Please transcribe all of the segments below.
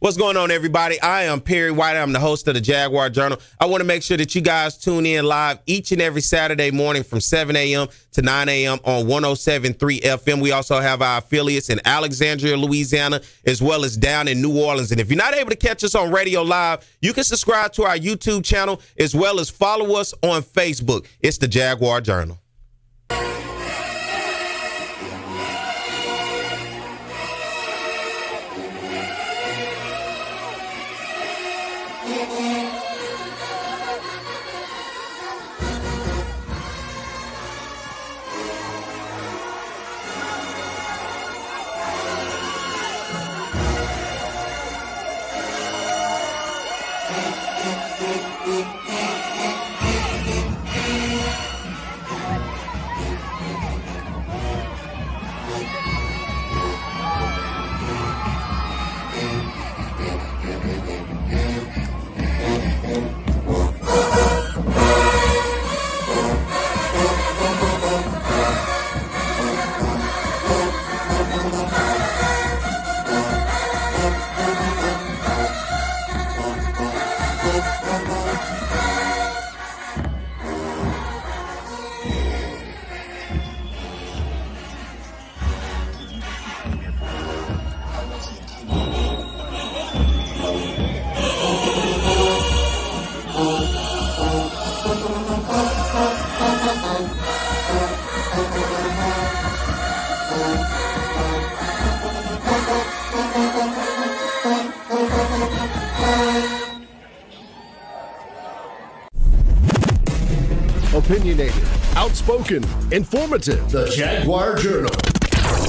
What's going on, everybody? I am Perry White. I'm the host of the Jaguar Journal. I want to make sure that you guys tune in live each and every Saturday morning from 7 a.m. to 9 a.m. on 107.3 FM. We also have our affiliates in Alexandria, Louisiana, as well as down in New Orleans. And if you're not able to catch us on radio live, you can subscribe to our YouTube channel as well as follow us on Facebook. It's the Jaguar Journal. Opinionated, outspoken, informative. The Jaguar Journal.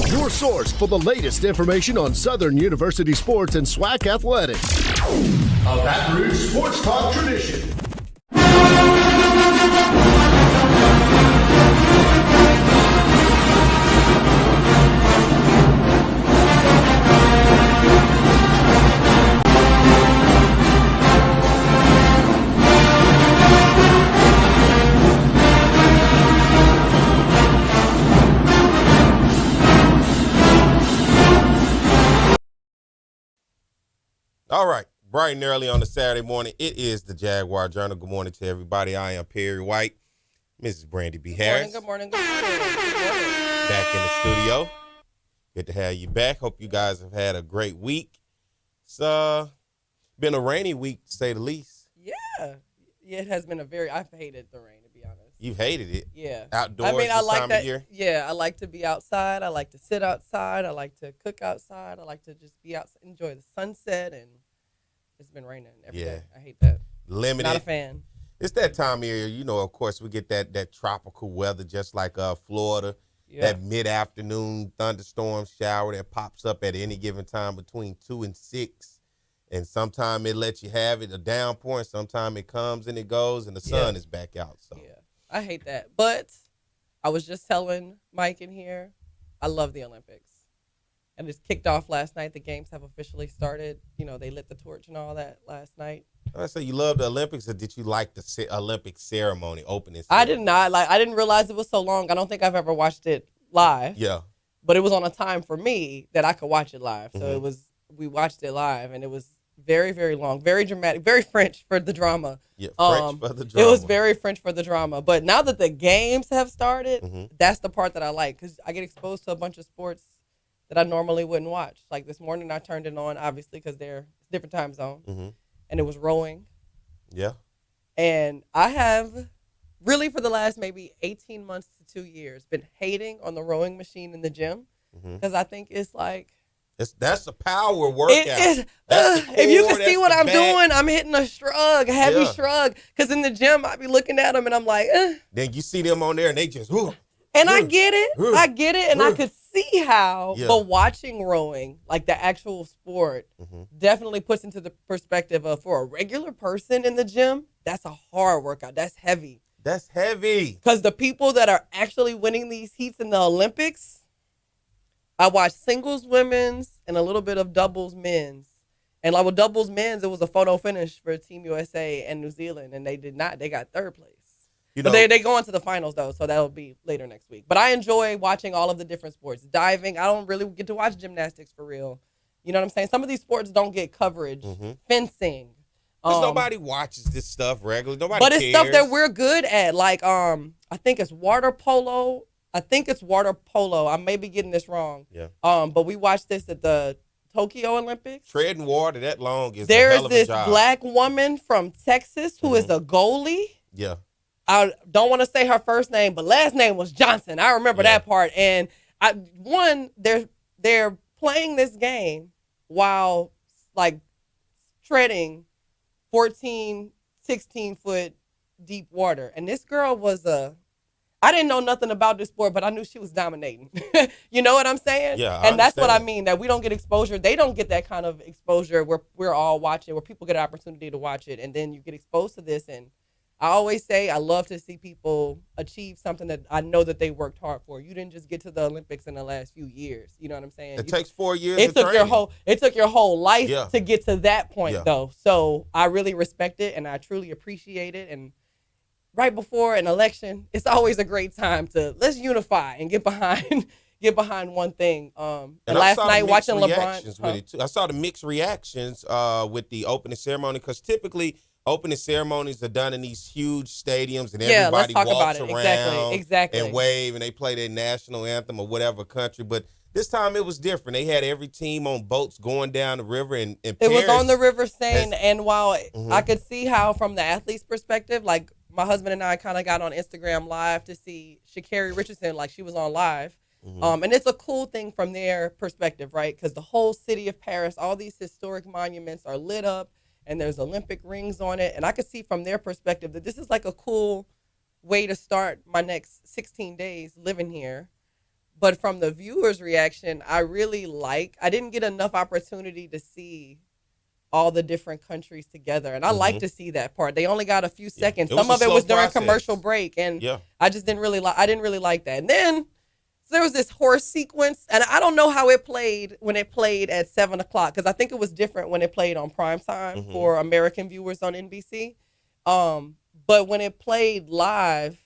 Your source for the latest information on Southern University sports and SWAC athletics. A Baton Rouge sports talk tradition. All right, bright and early on the Saturday morning, it is the Jaguar Journal. Good morning to everybody. I am Perry White, Mrs. Brandi B. Harris. Good morning. Back in the studio. Good to have you back. Hope you guys have had a great week. It's been a rainy week, to say the least. Yeah, it has been I've hated the rain, to be honest. You've hated it? Yeah. Outdoors I this like time that, of year? Yeah, I like to be outside. I like to sit outside. I like to cook outside. I like to just be outside, enjoy the sunset, and it's been raining every day. I hate that. Limited. Not a fan. It's that time of year, of course, we get that tropical weather just like Florida. Yeah. That mid-afternoon thunderstorm shower that pops up at any given time between 2 and 6. And sometimes it lets you have it, a downpour, and sometimes it comes and it goes, and the sun is back out. So yeah, I hate that. But I was just telling Mike in here, I love the Olympics. And it's kicked off last night. The games have officially started. They lit the torch and all that last night. I say you love the Olympics, or did you like the Olympic ceremony, opening ceremony? I did not. I didn't realize it was so long. I don't think I've ever watched it live. Yeah. But it was on a time for me that I could watch it live. So we watched it live, and it was very, very long, very dramatic, very French for the drama. Yeah, French for the drama. It was very French for the drama. But now that the games have started, that's the part that I like, because I get exposed to a bunch of sports that I normally wouldn't watch. Like this morning, I turned it on, obviously, because they're different time zone, and it was rowing. Yeah. And I have really, for the last maybe 18 months to 2 years, been hating on the rowing machine in the gym, because I think it's like, that's a power workout. If you can see what I'm doing, I'm hitting a shrug, a heavy shrug. Because in the gym, I be looking at them and I'm like, Then you see them on there and they just, And I get it, and I could see how, but watching rowing, like the actual sport, definitely puts into the perspective of, for a regular person in the gym, that's a hard workout. That's heavy. That's heavy. Because the people that are actually winning these heats in the Olympics, I watched singles women's and a little bit of doubles men's. And like with doubles men's, it was a photo finish for Team USA and New Zealand, and they did not. They got third place. But they go into the finals, though, so that'll be later next week. But I enjoy watching all of the different sports. Diving, I don't really get to watch gymnastics for real. You know what I'm saying? Some of these sports don't get coverage. Fencing. Because nobody watches this stuff regularly. Nobody But it's cares. stuff that we're good at. Like, I think it's water polo. I may be getting this wrong. Yeah. But we watched this at the Tokyo Olympics. Treading water that long is There a is hell of a this job. black woman from Texas who is a goalie. Yeah. I don't want to say her first name, but last name was Johnson. I remember that part. And they're playing this game while like treading 14, 16-foot deep water. And this girl was I didn't know nothing about this sport, but I knew she was dominating. You know what I'm saying? Yeah. And that's what I mean, that we don't get exposure. They don't get that kind of exposure where we're all watching, where people get an opportunity to watch it. And then you get exposed to this. And I always say I love to see people achieve something that I know that they worked hard for. You didn't just get to the Olympics in the last few years. You know what I'm saying? It takes 4 years It of took training. it took your whole life Yeah. to get to that point, Yeah. though. So I really respect it, and I truly appreciate it. And right before an election, it's always a great time to let's unify and get behind one thing. And last night watching LeBron, with it too. I saw the mixed reactions with the opening ceremony, because typically opening ceremonies are done in these huge stadiums and everybody let's talk walks about it. around Exactly. and wave and they play their national anthem or whatever country. But this time it was different. They had every team on boats going down the river and It was on the river Seine, and while Mhm. I could see how from the athlete's perspective, like my husband and I kind of got on Instagram Live to see Sha'Carri Richardson, like she was on live. And it's a cool thing from their perspective, right? Because the whole city of Paris, all these historic monuments are lit up and there's Olympic rings on it. And I could see from their perspective that this is like a cool way to start my next 16 days living here. But from the viewers' reaction, I didn't get enough opportunity to see all the different countries together. And I like to see that part. They only got a few seconds. It was Some a of it slow was during process. commercial break. And Yeah. I didn't really like that. And then so there was this horse sequence, and I don't know how it played when it played at 7 o'clock, because I think it was different when it played on primetime for American viewers on NBC. But when it played live,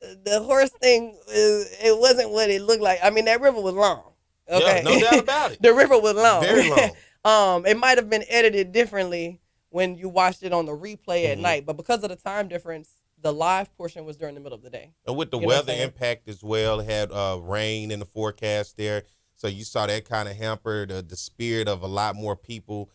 the horse thing, it wasn't what it looked like. I mean, that river was long. Okay? Yeah, no doubt about it. The river was long. Very long. It might have been edited differently when you watched it on the replay at night, but because of the time difference, the live portion was during the middle of the day. And with the You know what I'm weather saying? impact as well, it had rain in the forecast there. So you saw that kind of hampered the spirit of a lot more people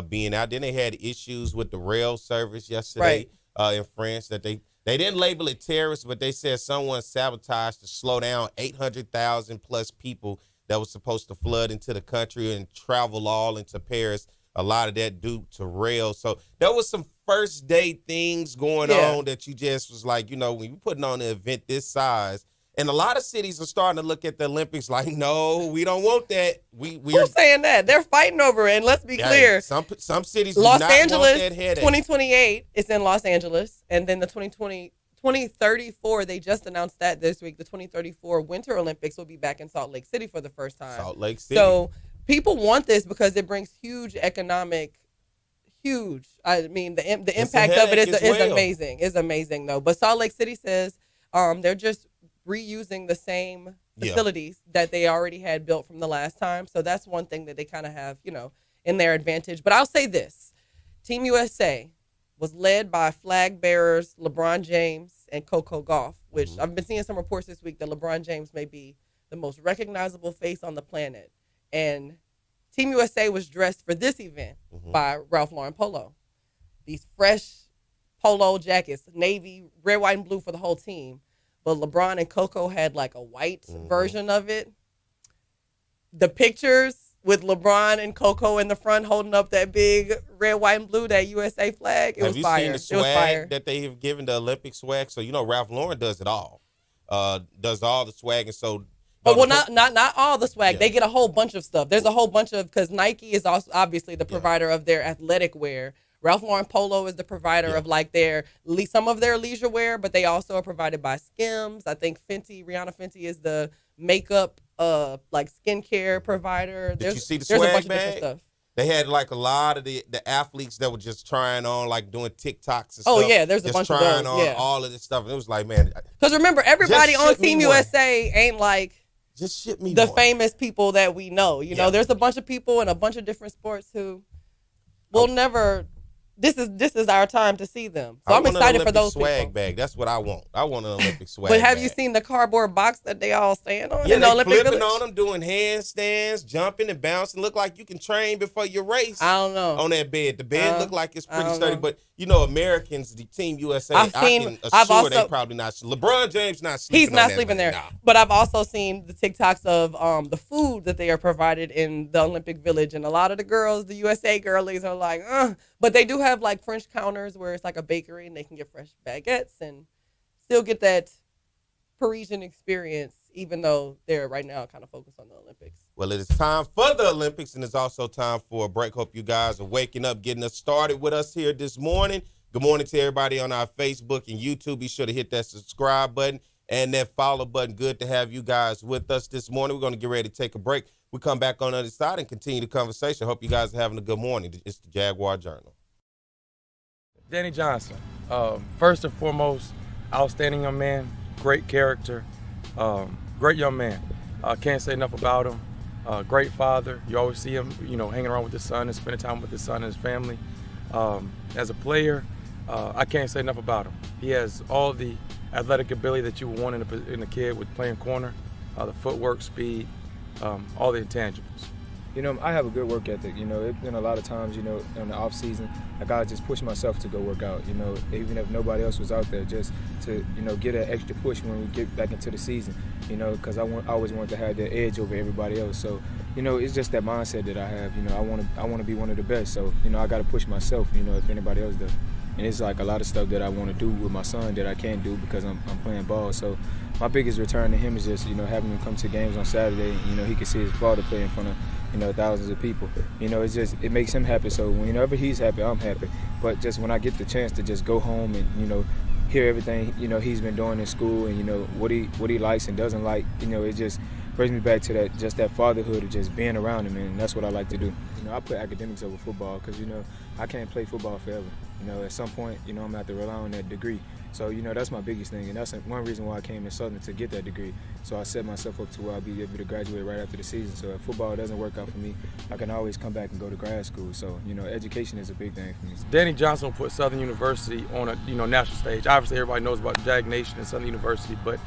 being out. Then they had issues with the rail service yesterday in France that they didn't label it terrorist, but they said someone sabotaged to slow down 800,000 plus people that was supposed to flood into the country and travel all into Paris. A lot of that due to rail. So there was some first day things going on that you just was like, you know, when you're putting on an event this size, and a lot of cities are starting to look at the Olympics like, no, we don't want that. We're Who's saying that? They're fighting over it. And let's be clear. Some cities Los do not Angeles, want that headache. 2028 is in Los Angeles. And then the 2034, they just announced that this week. The 2034 Winter Olympics will be back in Salt Lake City for the first time. Salt Lake City. So people want this because it brings I mean, the impact of it is amazing. It's amazing, though. But Salt Lake City says they're just reusing the same facilities that they already had built from the last time. So that's one thing that they kind of have, you know, in their advantage. But I'll say this. Team USA was led by flag bearers LeBron James and Coco Gauff, which I've been seeing some reports this week that LeBron James may be the most recognizable face on the planet. And Team USA was dressed for this event by Ralph Lauren Polo. These fresh polo jackets, navy, red, white, and blue for the whole team. But LeBron and Coco had like a white version of it. The pictures with LeBron and Coco in the front holding up that big red, white, and blue, that USA flag, it was fire. Have you seen the swag that they have given, the Olympic swag? So, you know, Ralph Lauren does it all. Does all the swag. And so... But not all the swag. Yeah. They get a whole bunch of stuff. There's a whole bunch of, because Nike is also obviously the provider of their athletic wear. Ralph Lauren Polo is the provider of like some of their leisure wear, but they also are provided by Skims. I think Rihanna Fenty is the makeup, like skincare provider. Did you see the swag there's a bunch bag? of different stuff. They had like a lot of the athletes that were just trying on, like doing TikToks and stuff. Oh yeah, there's a bunch of those. Trying on all of this stuff, and it was like, man. Because remember, everybody on Team USA ain't like Just ship me the more. famous people that we know. You know, there's a bunch of people in a bunch of different sports who will never. This is our time to see them. So I'm excited for those swag people. bag. That's what I want. I want an Olympic swag But have bag. you seen the cardboard box that they all stand on? Yeah, in the they Olympic flipping Village? on them, doing handstands, jumping and bouncing. Look like you can train before your race. I don't know. On that bed. The bed look like it's pretty don't sturdy. know. But, you know, Americans, the Team USA, I've I can assure they probably not. LeBron James not sleeping He's not on that sleeping bed. there. Nah. But I've also seen the TikToks of the food that they are provided in the Olympic Village. And a lot of the girls, the USA girlies, are like, But they do have like French counters where it's like a bakery and they can get fresh baguettes and still get that Parisian experience, even though they're right now kind of focused on the Olympics. Well, it is time for the Olympics, and it's also time for a break. Hope you guys are waking up, getting us started with us here this morning. Good morning to everybody on our Facebook and YouTube. Be sure to hit that subscribe button and that follow button. Good to have you guys with us this morning. We're going to get ready to take a break. We come back on the other side and continue the conversation. Hope you guys are having a good morning. It's the Jaguar Journal. Danny Johnson, first and foremost, outstanding young man, great character, great young man. Can't say enough about him. Great father. You always see him, hanging around with his son and spending time with his son and his family. As a player, I can't say enough about him. He has all the athletic ability that you would want in a kid with playing corner, the footwork, speed, all the intangibles. I have a good work ethic. It's been a lot of times, in the off season, I gotta just push myself to go work out. Even if nobody else was out there, just to get an extra push when we get back into the season. Because I always want to have that edge over everybody else. So, it's just that mindset that I have. I want to be one of the best. So, I gotta push myself. If anybody else does. And it's like a lot of stuff that I want to do with my son that I can't do because I'm playing ball. So my biggest return to him is just, having him come to games on Saturday. He can see his father play in front of, thousands of people. It's just, it makes him happy. So whenever he's happy, I'm happy. But just when I get the chance to just go home and, hear everything, he's been doing in school and, what he likes and doesn't like, it just brings me back to that fatherhood of just being around him, and that's what I like to do. I put academics over football because, I can't play football forever. At some point, I'm going to have to rely on that degree. So, that's my biggest thing, and that's one reason why I came to Southern, to get that degree. So I set myself up to where I'll be able to graduate right after the season. So if football doesn't work out for me, I can always come back and go to grad school. So, education is a big thing for me. Danny Johnson will put Southern University on a national stage. Obviously, everybody knows about Jag Nation and Southern University, but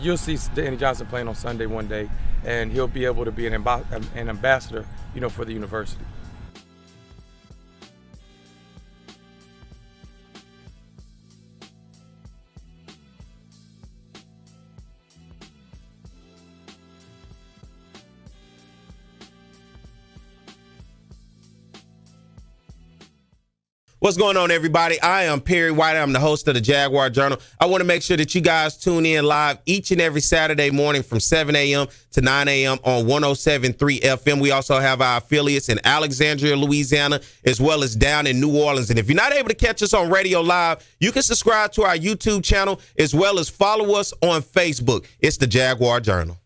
you'll see Danny Johnson playing on Sunday one day, and he'll be able to be an ambassador, for the university. What's going on, everybody? I am Perry White. I'm the host of the Jaguar Journal. I want to make sure that you guys tune in live each and every Saturday morning from 7 a.m. to 9 a.m. on 107.3 FM. We also have our affiliates in Alexandria, Louisiana, as well as down in New Orleans. And if you're not able to catch us on radio live, you can subscribe to our YouTube channel as well as follow us on Facebook. It's the Jaguar Journal.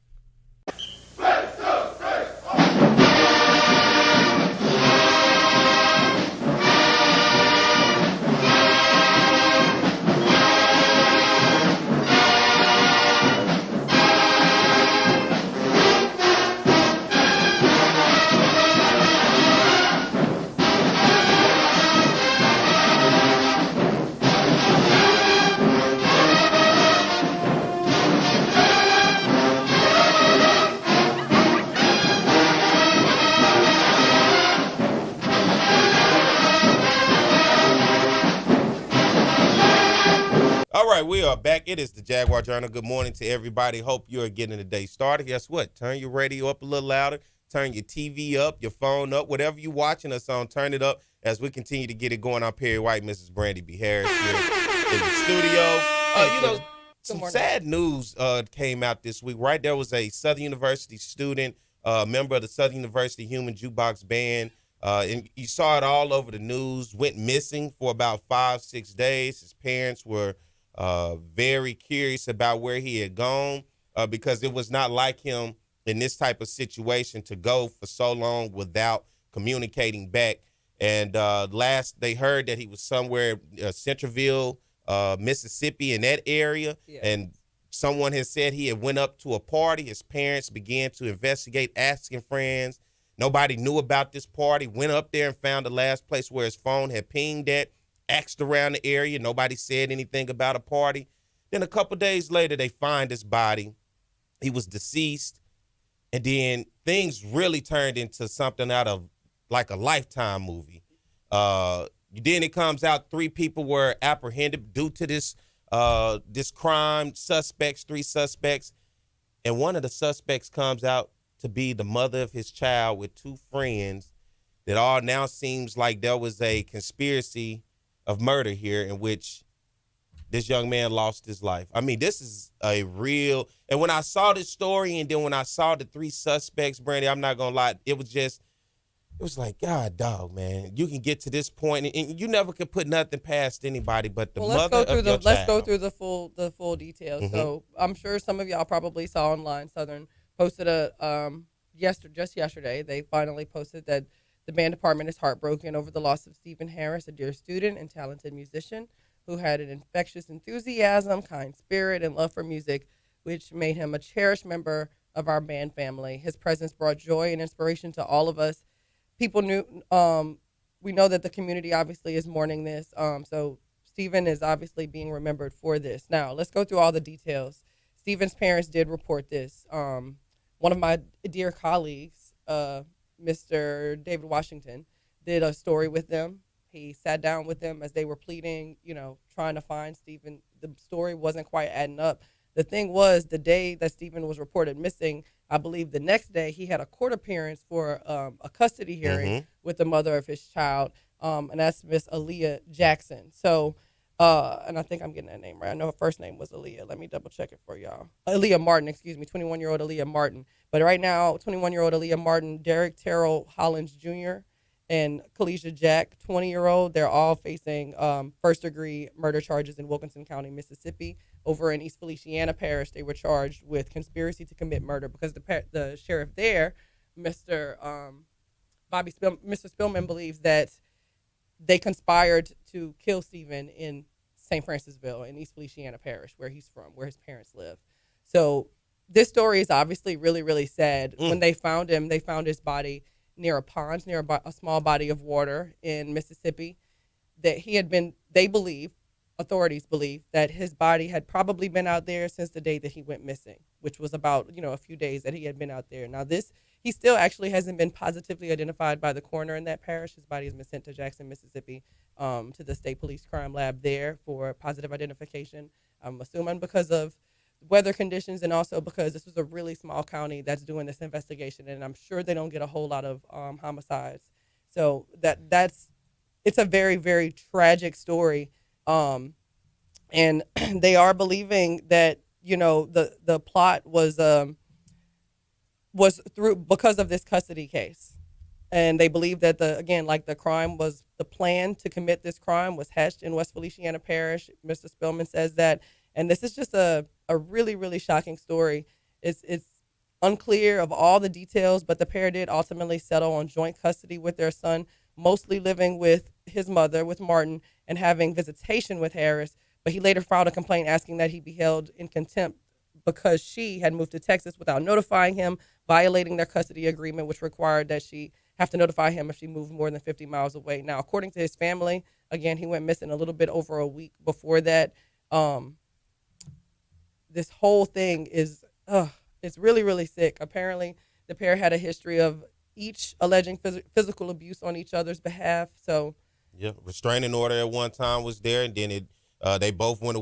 All right, we are back. It is the Jaguar Journal. Good morning to everybody. Hope you are getting the day started. Guess what? Turn your radio up a little louder. Turn your TV up, your phone up, whatever you're watching us on, turn it up as we continue to get it going. I'm Perry White, Mrs. Brandi B here in the studio. Some sad news came out this week, right? There was a Southern University student, member of the Southern University Human Jukebox Band, and you saw it all over the news, went missing for about 5-6 days. His parents were very curious about where he had gone because it was not like him in this type of situation to go for so long without communicating back. And last they heard that he was somewhere Centerville, Mississippi, in that area. Yeah. And Someone has said he had went up to a party. His parents began to investigate, asking friends. Nobody knew about this party. Went up there and found the last place where his phone had pinged at. Asked around the area. Nobody said anything about a party. Then a couple days later, they find his body. He was deceased. And then things really turned into something out of like a Lifetime movie. Then it comes out 3 people were apprehended due to this crime. 3 suspects. And one of the suspects comes out to be the mother of his child with 2 friends. That all now seems like there was a conspiracy of murder here in which this young man lost his life. I mean, this is a real, and when I saw this story and then when I saw the 3 suspects, Brandi, I'm not going to lie, it was like, God, dog, man, you can get to this point and you never could put nothing past anybody but the mother of your child. Let's go through the full details. Mm-hmm. So I'm sure some of y'all probably saw online, Southern posted just yesterday, they finally posted that the band department is heartbroken over the loss of Stephen Harris, a dear student and talented musician who had an infectious enthusiasm, kind spirit, and love for music, which made him a cherished member of our band family. His presence brought joy and inspiration to all of us. People knew, we know that the community obviously is mourning this. So Stephen is obviously being remembered for this. Now, let's go through all the details. Stephen's parents did report this. One of my dear colleagues, Mr. David Washington, did a story with them. He sat down with them as they were pleading, trying to find Stephen. The story wasn't quite adding up. The thing was, the day that Stephen was reported missing, I believe the next day he had a court appearance for a custody hearing with the mother of his child, and that's Miss Aaliyah Jackson. So, and I think I'm getting that name right. I know her first name was Aaliyah. Let me double check it for y'all. Aaliyah Martin, 21-year-old Aaliyah Martin. But right now, 21-year-old Aaliyah Martin, Derek Terrell Hollins Jr., and Kalisha Jack, 20-year-old, they're all facing first-degree murder charges in Wilkinson County, Mississippi. Over in East Feliciana Parish, they were charged with conspiracy to commit murder because the sheriff there, Mr. Spillman, believes that they conspired to kill Stephen in St. Francisville in East Feliciana Parish, where he's from, where his parents live. So this story is obviously really, really sad. When they found him, they found his body near a pond, near a small body of water in Mississippi. That he had been, authorities believe that his body had probably been out there since the day that he went missing, which was about, a few days that he had been out there. Now he still actually hasn't been positively identified by the coroner in that parish. His body has been sent to Jackson, Mississippi, to the State Police Crime Lab there for positive identification. I'm assuming because of weather conditions and also because this was a really small county that's doing this investigation, and I'm sure they don't get a whole lot of homicides. So it's a very, very tragic story. And they are believing that, the plot was through because of this custody case. And they believe that the plan to commit this crime was hatched in West Feliciana Parish. Mr. Spillman says that, and this is just a really, really shocking story. It's unclear of all the details, but the pair did ultimately settle on joint custody with their son, mostly living with his mother, with Martin, and having visitation with Harris. But he later filed a complaint asking that he be held in contempt because she had moved to Texas without notifying him, violating their custody agreement, which required that she have to notify him if she moved more than 50 miles away. Now, according to his family, again, he went missing a little bit over a week before that. This whole thing is, it's really, really sick. Apparently, the pair had a history of each alleging physical abuse on each other's behalf. So, yeah, restraining order at one time was there, and then they both went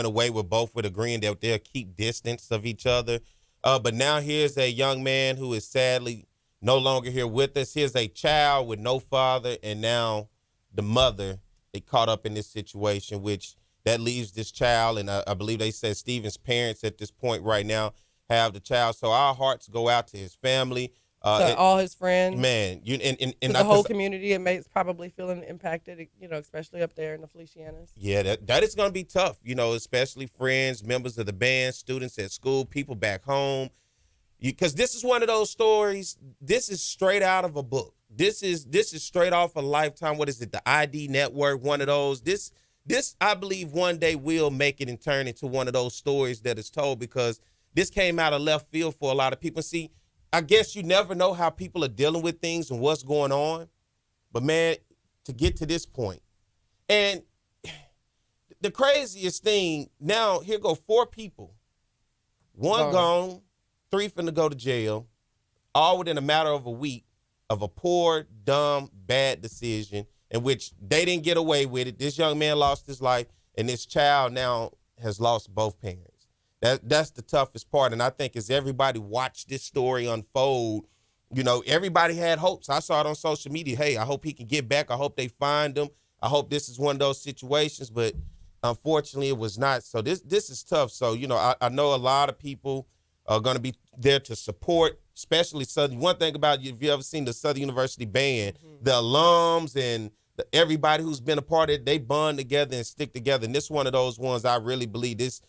away with both agreeing that they'll keep distance of each other. But now here's a young man who is sadly no longer here with us. Here's a child with no father, and now the mother, they caught up in this situation, which that leaves this child, and I believe they said Stephen's parents at this point right now have the child. So our hearts go out to his family. To all his friends, man, and the whole community, it's probably feeling impacted, especially up there in the Felicianas. Yeah, that is going to be tough, especially friends, members of the band, students at school, people back home, because this is one of those stories. This is straight out of a book. This is straight off a Lifetime. What is it? The ID Network. One of those. This this, I believe, one day will make it and turn into one of those stories that is told, because this came out of left field for a lot of people. See, I guess you never know how people are dealing with things and what's going on. But, man, to get to this point. And the craziest thing, now here go 4 people. 1 gone, 3 finna go to jail, all within a matter of a week of a poor, dumb, bad decision in which they didn't get away with it. This young man lost his life, and this child now has lost both parents. That's the toughest part. And I think as everybody watched this story unfold, you know, everybody had hopes. I saw it on social media. Hey, I hope he can get back. I hope they find him. I hope this is one of those situations. But unfortunately, it was not. So this is tough. So, you know, I know a lot of people are going to be there to support, especially Southern. One thing about, if you ever seen the Southern University band, the alums and everybody who's been a part of it, they bond together and stick together. And this is one of those ones I really believe this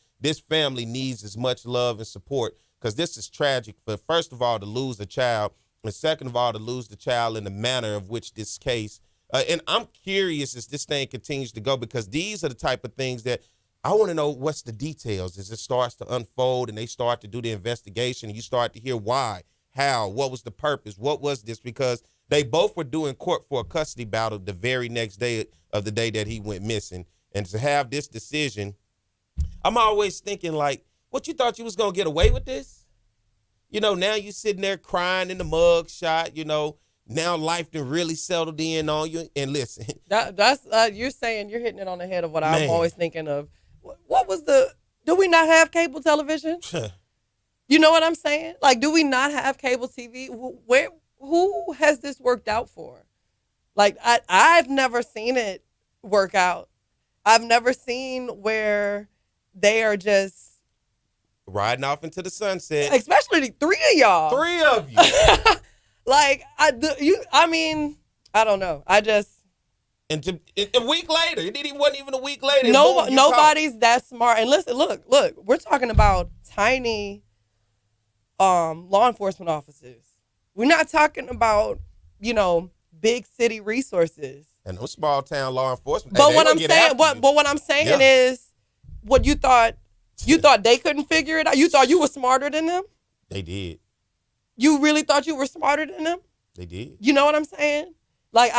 family needs as much love and support, because this is tragic. For, first of all, to lose a child, and second of all, to lose the child in the manner of which this case. And I'm curious as this thing continues to go, because these are the type of things that I want to know what's the details as it starts to unfold and they start to do the investigation and you start to hear why, how, what was the purpose, what was this, because they both were due in court for a custody battle the very next day of the day that he went missing. And to have this decision, I'm always thinking like, what, you thought you was going to get away with this? You know, now you sitting there crying in the mug shot, you know, now life done really settled in on you. And listen. That's you're saying, you're hitting it on the head of what I'm always thinking of. What was do we not have cable television? You know what I'm saying? Like, do we not have cable TV? Who has this worked out for? Like, I've never seen it work out. I've never seen where they are just riding off into the sunset. Especially the 3 of y'all. 3 of you. Like, I mean, I don't know. I just. And a week later, it wasn't even a week later. Nobody's that smart. And listen, look, we're talking about tiny law enforcement officers. We're not talking about, you know, big city resources. And no small town law enforcement. But what I'm saying is, what you thought they couldn't figure it out? You thought you were smarter than them? They did. You really thought you were smarter than them? They did. You know what I'm saying? Like,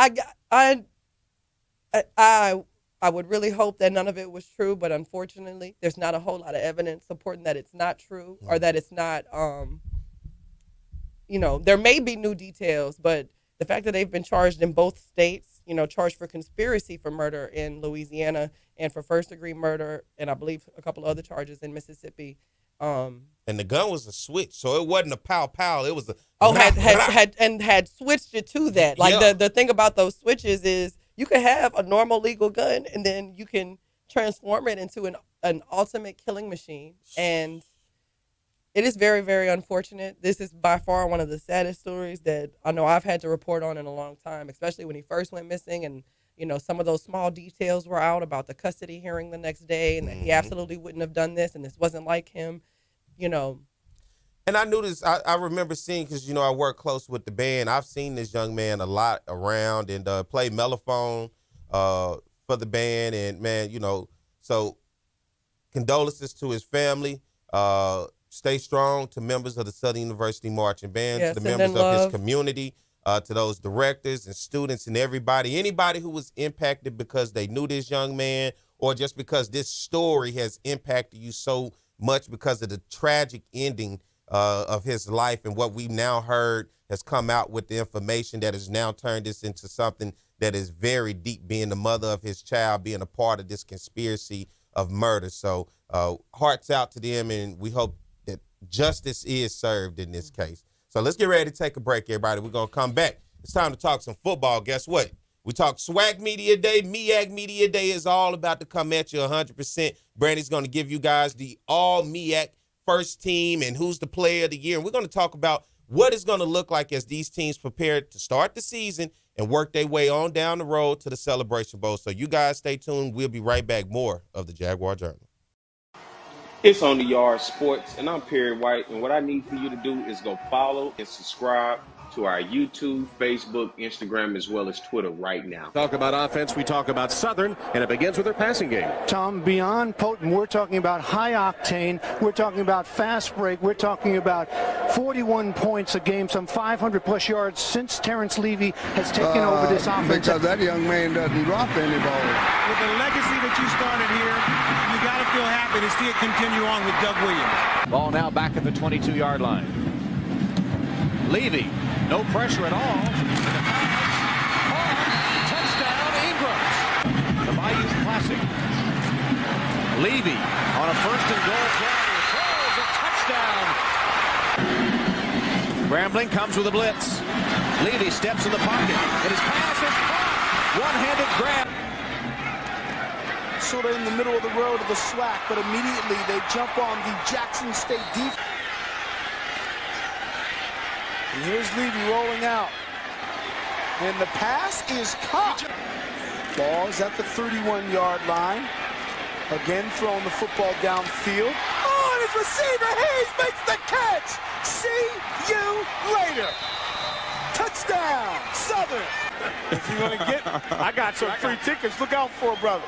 I would really hope that none of it was true, but unfortunately, there's not a whole lot of evidence supporting that it's not true or that it's not, you know, there may be new details, but the fact that they've been charged in both states, you know, charged for conspiracy for murder in Louisiana and for first-degree murder, and I believe a couple of other charges in Mississippi. And the gun was a switch, so it wasn't a pow. It was a had switched it to that. Like the thing about those switches is you can have a normal legal gun and then you can transform it into an ultimate killing machine. And it is very, very unfortunate. This is by far one of the saddest stories that I know I've had to report on in a long time, especially when he first went missing. And, you know, some of those small details were out about the custody hearing the next day and that he absolutely wouldn't have done this and this wasn't like him, you know. And I knew this. I remember seeing, because, you know, I work close with the band. I've seen this young man a lot around and play mellophone for the band. And, man, you know, so condolences to his family. Stay strong to members of the Southern University Marching Band, to the members of his community, to those directors and students and anybody who was impacted because they knew this young man or just because this story has impacted you so much because of the tragic ending of his life. And what we've now heard has come out with the information that has now turned this into something that is very deep, being the mother of his child, being a part of this conspiracy of murder. So hearts out to them, and we hope that justice is served in this case. So let's get ready to take a break, everybody. We're going to come back. It's time to talk some football. Guess what? We talk SWAC Media Day. MEAC Media Day is all about to come at you 100%. Brandi's going to give you guys the all MEAC first team and who's the player of the year. And we're going to talk about what it's going to look like as these teams prepare to start the season and work their way on down the road to the Celebration Bowl. So you guys stay tuned. We'll be right back. More of the Jaguar Journal. It's On the Yard Sports, and I'm Perry White. And what I need for you to do is go follow and subscribe to our YouTube, Facebook, Instagram, as well as Twitter right now. Talk about offense, we talk about Southern, and it begins with their passing game. Tom, beyond potent, we're talking about high octane, we're talking about fast break, we're talking about 41 points a game, some 500 plus yards since Terrence Levy has taken over this offense. Because that young man doesn't drop any ball. With the legacy that you started here, you got to feel happy to see it continue on with Doug Williams. Ball now back at the 22-yard line. Levy, no pressure at all. Touchdown, Ingrams. The Bayou Classic. Levy on a first and goal play. Throws a touchdown. Grambling comes with a blitz. Levy steps in the pocket. And his pass is caught. One-handed grab. Sort of in the middle of the road of the SWAC, but immediately they jump on the Jackson State defense. And here's Levy rolling out. And the pass is caught. Ball is at the 31-yard line. Again throwing the football downfield. Oh, and his receiver, Hayes, makes the catch. See you later. Touchdown, Southern. If you're going to get, I got some free tickets. Look out for it, brother.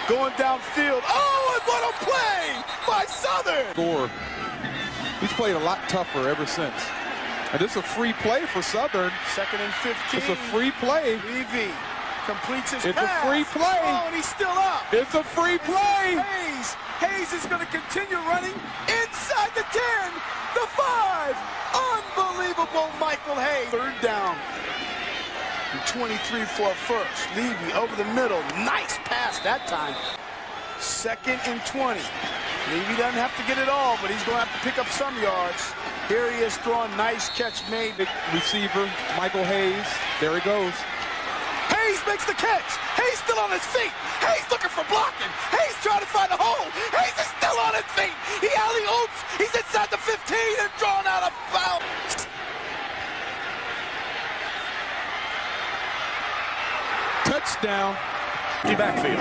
Going downfield. Oh, and what a play by Southern. Score. He's played a lot tougher ever since. And this is a free play for Southern. 2nd and 15. It's a free play. Levy completes his It's pass. a free play. Oh, and he's still up. It's a free play. Hayes is going to continue running inside the 10, the 5. Unbelievable Michael Hayes. 3rd down. And 23 for a first. Levy over the middle. Nice pass that time. 2nd and 20. Levy doesn't have to get it all, but he's going to have to pick up some yards. Here he is throwing. Nice catch made. Receiver, Michael Hayes. There he goes. Hayes makes the catch. Hayes still on his feet. Hayes looking for blocking. Hayes trying to find a hole. Hayes is still on his feet. He alley-oops. He's inside the 15 and drawn out a foul. Touchdown. Backfield.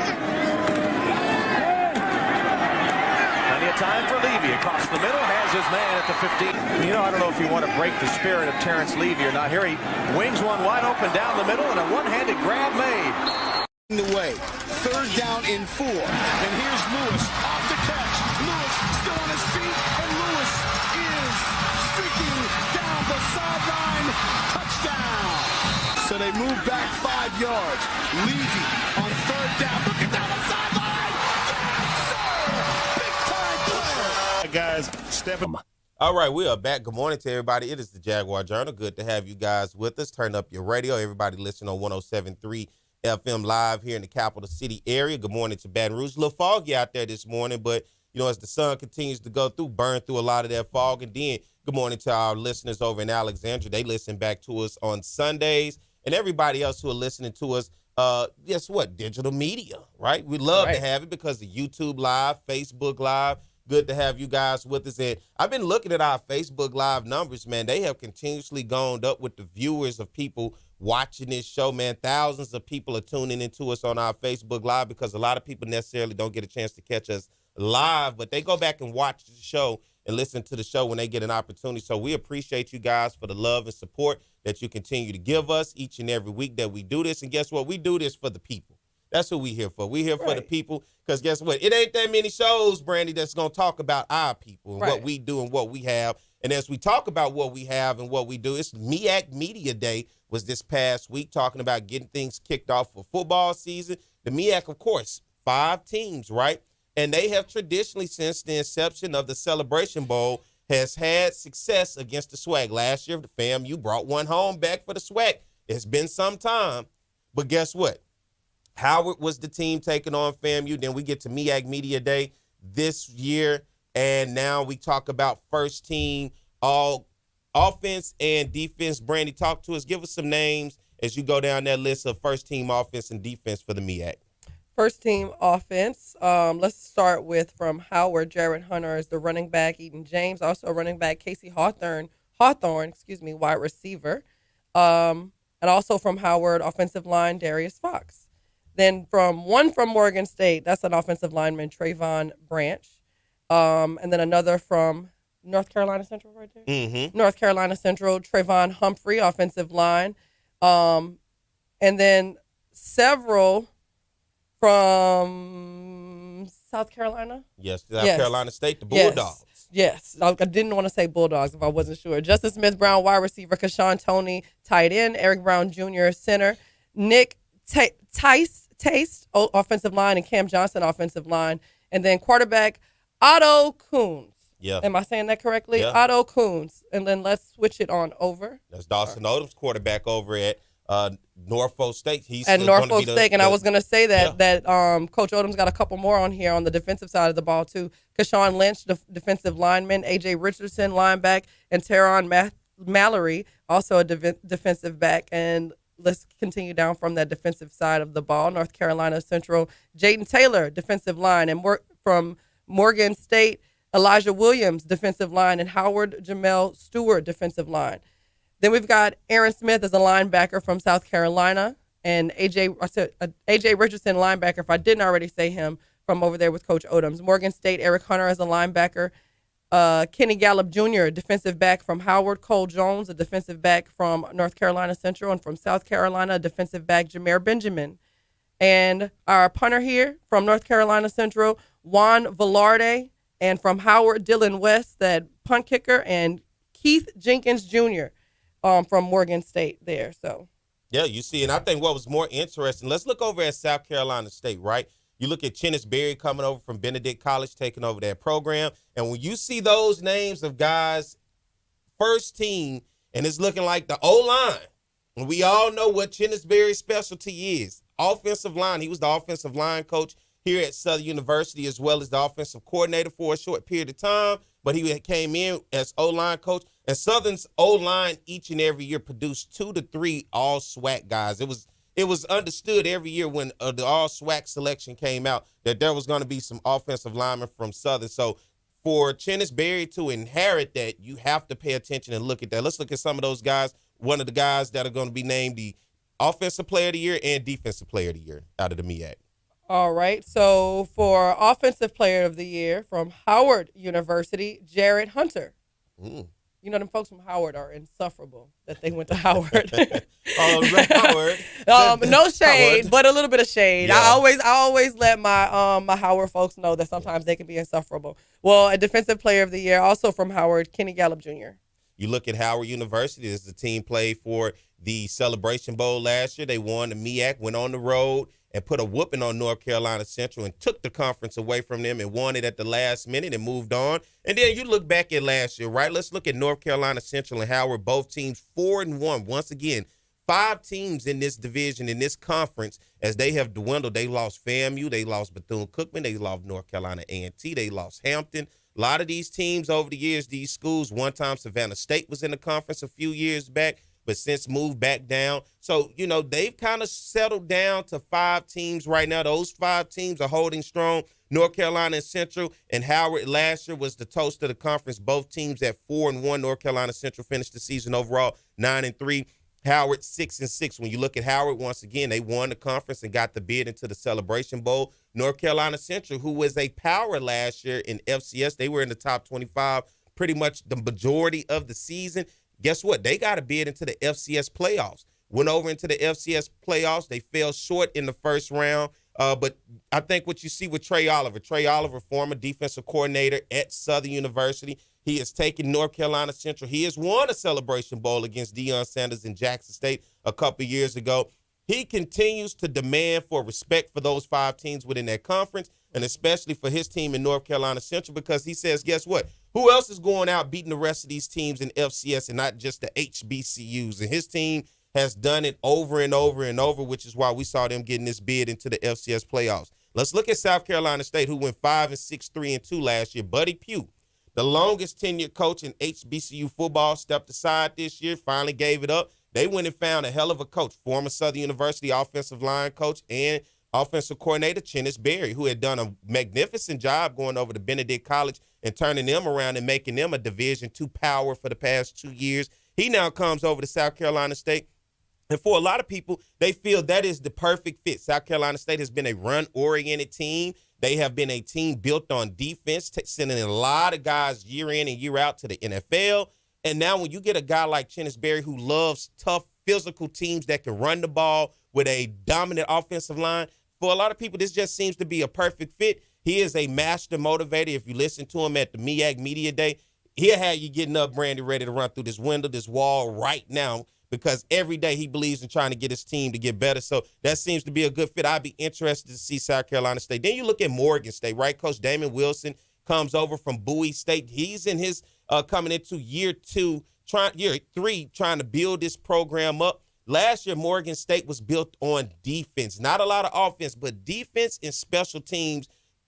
Plenty of time for Levy across the middle. Has his man at the 15. You know, I don't know if you want to break the spirit of Terrence Levy or not. Here he wings one wide open down the middle and a one-handed grab made. The way. 3rd down in 4. And here's Lewis off the catch. Lewis still on his feet. And Lewis is streaking down the sideline. Touchdown. So they move back 5 yards. Levy on 3rd down. Looking down the sideline. Yes, sir. Big time player. Guys, stepping. All right, we are back. Good morning to everybody. It is the Jaguar Journal. Good to have you guys with us. Turn up your radio. Everybody listen on 107.3 FM live here in the capital city area. Good morning to Baton Rouge. A little foggy out there this morning, but, you know, as the sun continues to go through, burn through a lot of that fog. And then good morning to our listeners over in Alexandria. They listen back to us on Sundays. And everybody else who are listening to us, guess what? Digital media, right? We love to have it because of YouTube Live, Facebook Live. Good to have you guys with us. And I've been looking at our Facebook Live numbers, man. They have continuously gone up with the viewers of people watching this show, man. Thousands of people are tuning into us on our Facebook Live because a lot of people necessarily don't get a chance to catch us live, but they go back and watch the show and listen to the show when they get an opportunity. So we appreciate you guys for the love and support that you continue to give us each and every week that we do this. And guess what? We do this for the people. That's what we're here for. We're here for the people because guess what? It ain't that many shows, Brandi, that's going to talk about our people and what we do and what we have. And as we talk about what we have and what we do, it's MEAC Media Day was this past week talking about getting things kicked off for football season. The MEAC, of course, 5 teams, right? And they have traditionally, since the inception of the Celebration Bowl, has had success against the SWAC. Last year, the FAMU brought one home back for the SWAC. It's been some time. But guess what? Howard was the team taking on FAMU. Then we get to MEAC Media Day this year. And now we talk about first team, all offense and defense. Brandi, talk to us. Give us some names as you go down that list of first team offense and defense for the MEAC. First team offense. Let's start with from Howard. Jared Hunter is the running back. Eden James, also running back. Casey Hawthorne, wide receiver. And also from Howard, offensive line, Darius Fox. Then from Morgan State, that's an offensive lineman, Trayvon Branch. And then another from North Carolina Central right there? Mm-hmm. North Carolina Central, Trayvon Humphrey, offensive line. And then several from South Carolina. Yes, South Carolina State, the Bulldogs. Yes. I didn't want to say Bulldogs if I wasn't sure. Justin Smith Brown, wide receiver. Kashawn Toney, tight end. Eric Brown Jr., center. Nick Taste, offensive line. And Cam Johnson, offensive line. And then quarterback, Otto Coons. Yeah. Am I saying that correctly? Yeah. Otto Coons. And then let's switch it on over. That's Dawson Odom's quarterback over at Norfolk State. He's at Norfolk State, and I was going to say that Coach Odom's got a couple more on here on the defensive side of the ball too. Kashawn Lynch, defensive lineman, AJ Richardson, lineback, and Teron Mallory, also a defensive back. And let's continue down from that defensive side of the ball. North Carolina Central, Jaden Taylor, defensive line, and from Morgan State, Elijah Williams, defensive line, and Howard Jamel Stewart, defensive line. Then we've got Aaron Smith as a linebacker from South Carolina, and AJ Richardson, linebacker, if I didn't already say him, from over there with Coach Odoms. Morgan State, Eric Hunter as a linebacker. Kenny Gallup Jr., defensive back from Howard. Cole Jones, a defensive back from North Carolina Central. And from South Carolina, defensive back Jameer Benjamin. And our punter here from North Carolina Central, Juan Velarde. And from Howard, Dylan West, that punt kicker. And Keith Jenkins Jr., from Morgan State there. So, yeah, you see, and I think what was more interesting, let's look over at South Carolina State, right? You look at Chennis Berry coming over from Benedict College, taking over that program. And when you see those names of guys, first team, and it's looking like the O-line, and we all know what Chennis Berry's specialty is, offensive line. He was the offensive line coach here at Southern University, as well as the offensive coordinator for a short period of time. But he came in as O-line coach. And Southern's O-line each and every year produced 2 to 3 all-SWAC guys. It was understood every year when the all-SWAC selection came out that there was going to be some offensive linemen from Southern. So for Chennis Berry to inherit that, you have to pay attention and look at that. Let's look at some of those guys. One of the guys that are going to be named the Offensive Player of the Year and Defensive Player of the Year out of the MEAC. All right. So for Offensive Player of the Year from Howard University, Jared Hunter. You know, them folks from Howard are insufferable that they went to Howard. Howard. No shade, Howard. but a little bit of shade. Yeah. I always let my my Howard folks know that sometimes they can be insufferable. Well, a Defensive Player of the Year, also from Howard, Kenny Gallup Jr. You look at Howard University. This is the team played for the Celebration Bowl last year. They won the MEAC, went on the road, and put a whooping on North Carolina Central and took the conference away from them and won it at the last minute and moved on. And then you look back at last year, right? Let's look at North Carolina Central and Howard, both teams 4-1. Once again, 5 teams in this division, in this conference, as they have dwindled. They lost FAMU, they lost Bethune-Cookman, they lost North Carolina A&T, they lost Hampton. A lot of these teams over the years, these schools, one time Savannah State was in the conference a few years back, but since moved back down. So, you know, they've kind of settled down to 5 teams right now. Those 5 teams are holding strong. North Carolina Central and Howard last year was the toast of the conference. Both teams at 4-1. North Carolina Central finished the season overall 9-3. Howard 6-6. When you look at Howard, once again, they won the conference and got the bid into the Celebration Bowl. North Carolina Central, who was a power last year in FCS, they were in the top 25 pretty much the majority of the season. Guess what? They got a bid into the FCS playoffs. Went over into the FCS playoffs. They fell short in the first round. But I think what you see with Trey Oliver, former defensive coordinator at Southern University, he has taken North Carolina Central. He has won a Celebration Bowl against Deion Sanders in Jackson State a couple years ago. He continues to demand for respect for those 5 teams within that conference, and especially for his team in North Carolina Central, because he says, guess what? Who else is going out beating the rest of these teams in FCS and not just the HBCUs? And his team has done it over and over and over, which is why we saw them getting this bid into the FCS playoffs. Let's look at South Carolina State, who went 5-6, 3-2 last year. Buddy Pugh, the longest tenured coach in HBCU football, stepped aside this year, finally gave it up. They went and found a hell of a coach, former Southern University offensive line coach and offensive coordinator Chennis Berry, who had done a magnificent job going over to Benedict College and turning them around and making them a Division II power for the past 2 years. He now comes over to South Carolina State. And for a lot of people, they feel that is the perfect fit. South Carolina State has been a run-oriented team. They have been a team built on defense, sending a lot of guys year in and year out to the NFL. And now when you get a guy like Chennis Berry who loves tough, physical teams that can run the ball with a dominant offensive line, for a lot of people, this just seems to be a perfect fit. He is a master motivator. If you listen to him at the MEAC Media Day, he'll have you getting up, Brandi, ready to run through this window, this wall right now, because every day he believes in trying to get his team to get better. So that seems to be a good fit. I'd be interested to see South Carolina State. Then you look at Morgan State, right? Coach Damon Wilson comes over from Bowie State. He's in his coming into year three, trying to build this program up. Last year, Morgan State was built on defense. Not a lot of offense, but defense and special teams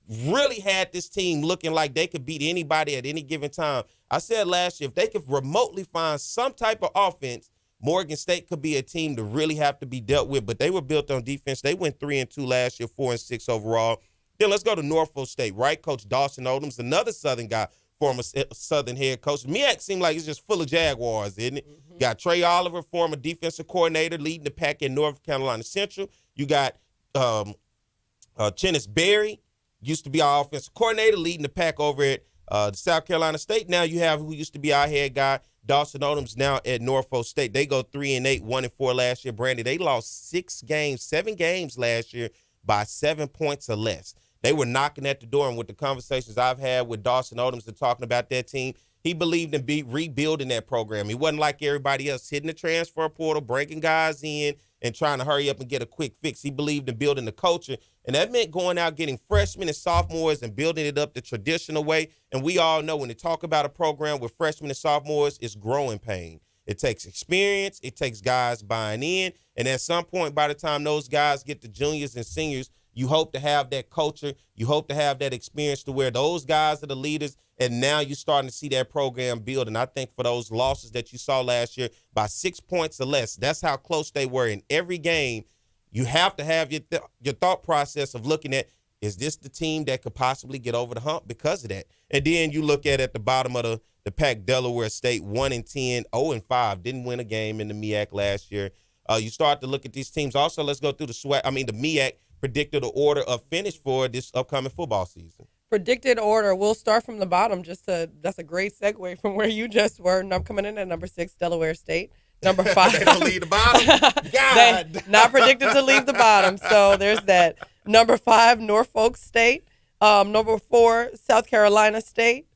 really had this team looking like they could beat anybody at any given time. I said last year, if they could remotely find some type of offense, Morgan State could be a team to really have to be dealt with, but they were built on defense. They went 3-2 last year, 4-6 overall. Then let's go to Norfolk State, right? Coach Dawson Odom's another Southern guy, former Southern head coach. MEAC seemed like it's just full of Jaguars, isn't it? Mm-hmm. Got Trey Oliver, former defensive coordinator, leading the pack in North Carolina Central. You got Chennis Berry, used to be our offensive coordinator, leading the pack over at South Carolina State. Now you have who used to be our head guy, Dawson Odom's now at Norfolk State. They go 3-8, 1-4 last year. Brandi, they lost 7 games last year by 7 points or less. They were knocking at the door, and with the conversations I've had with Dawson Odoms and talking about that team, he believed in rebuilding that program. He wasn't like everybody else hitting the transfer portal, breaking guys in, and trying to hurry up and get a quick fix. He believed in building the culture, and that meant going out, getting freshmen and sophomores and building it up the traditional way. And we all know when they talk about a program with freshmen and sophomores, it's growing pain. It takes experience. It takes guys buying in. And at some point, by the time those guys get to juniors and seniors, you hope to have that culture. You hope to have that experience to where those guys are the leaders, and now you're starting to see that program build. And I think for those losses that you saw last year by 6 points or less, that's how close they were in every game. You have to have your thought process of looking at, is this the team that could possibly get over the hump because of that? And then you look at the bottom of the pack, Delaware State, 1-10, 0-5, didn't win a game in the MEAC last year. You start to look at these teams. Also, let's go through the MEAC predicted order of finish for this upcoming football season. Predicted order. We'll start from the bottom. That's a great segue from where you just were. And I'm coming in at number 6, Delaware State. Number 5. They don't leave the bottom? God. They not predicted to leave the bottom. So there's that. Number 5, Norfolk State. Number 4, South Carolina State.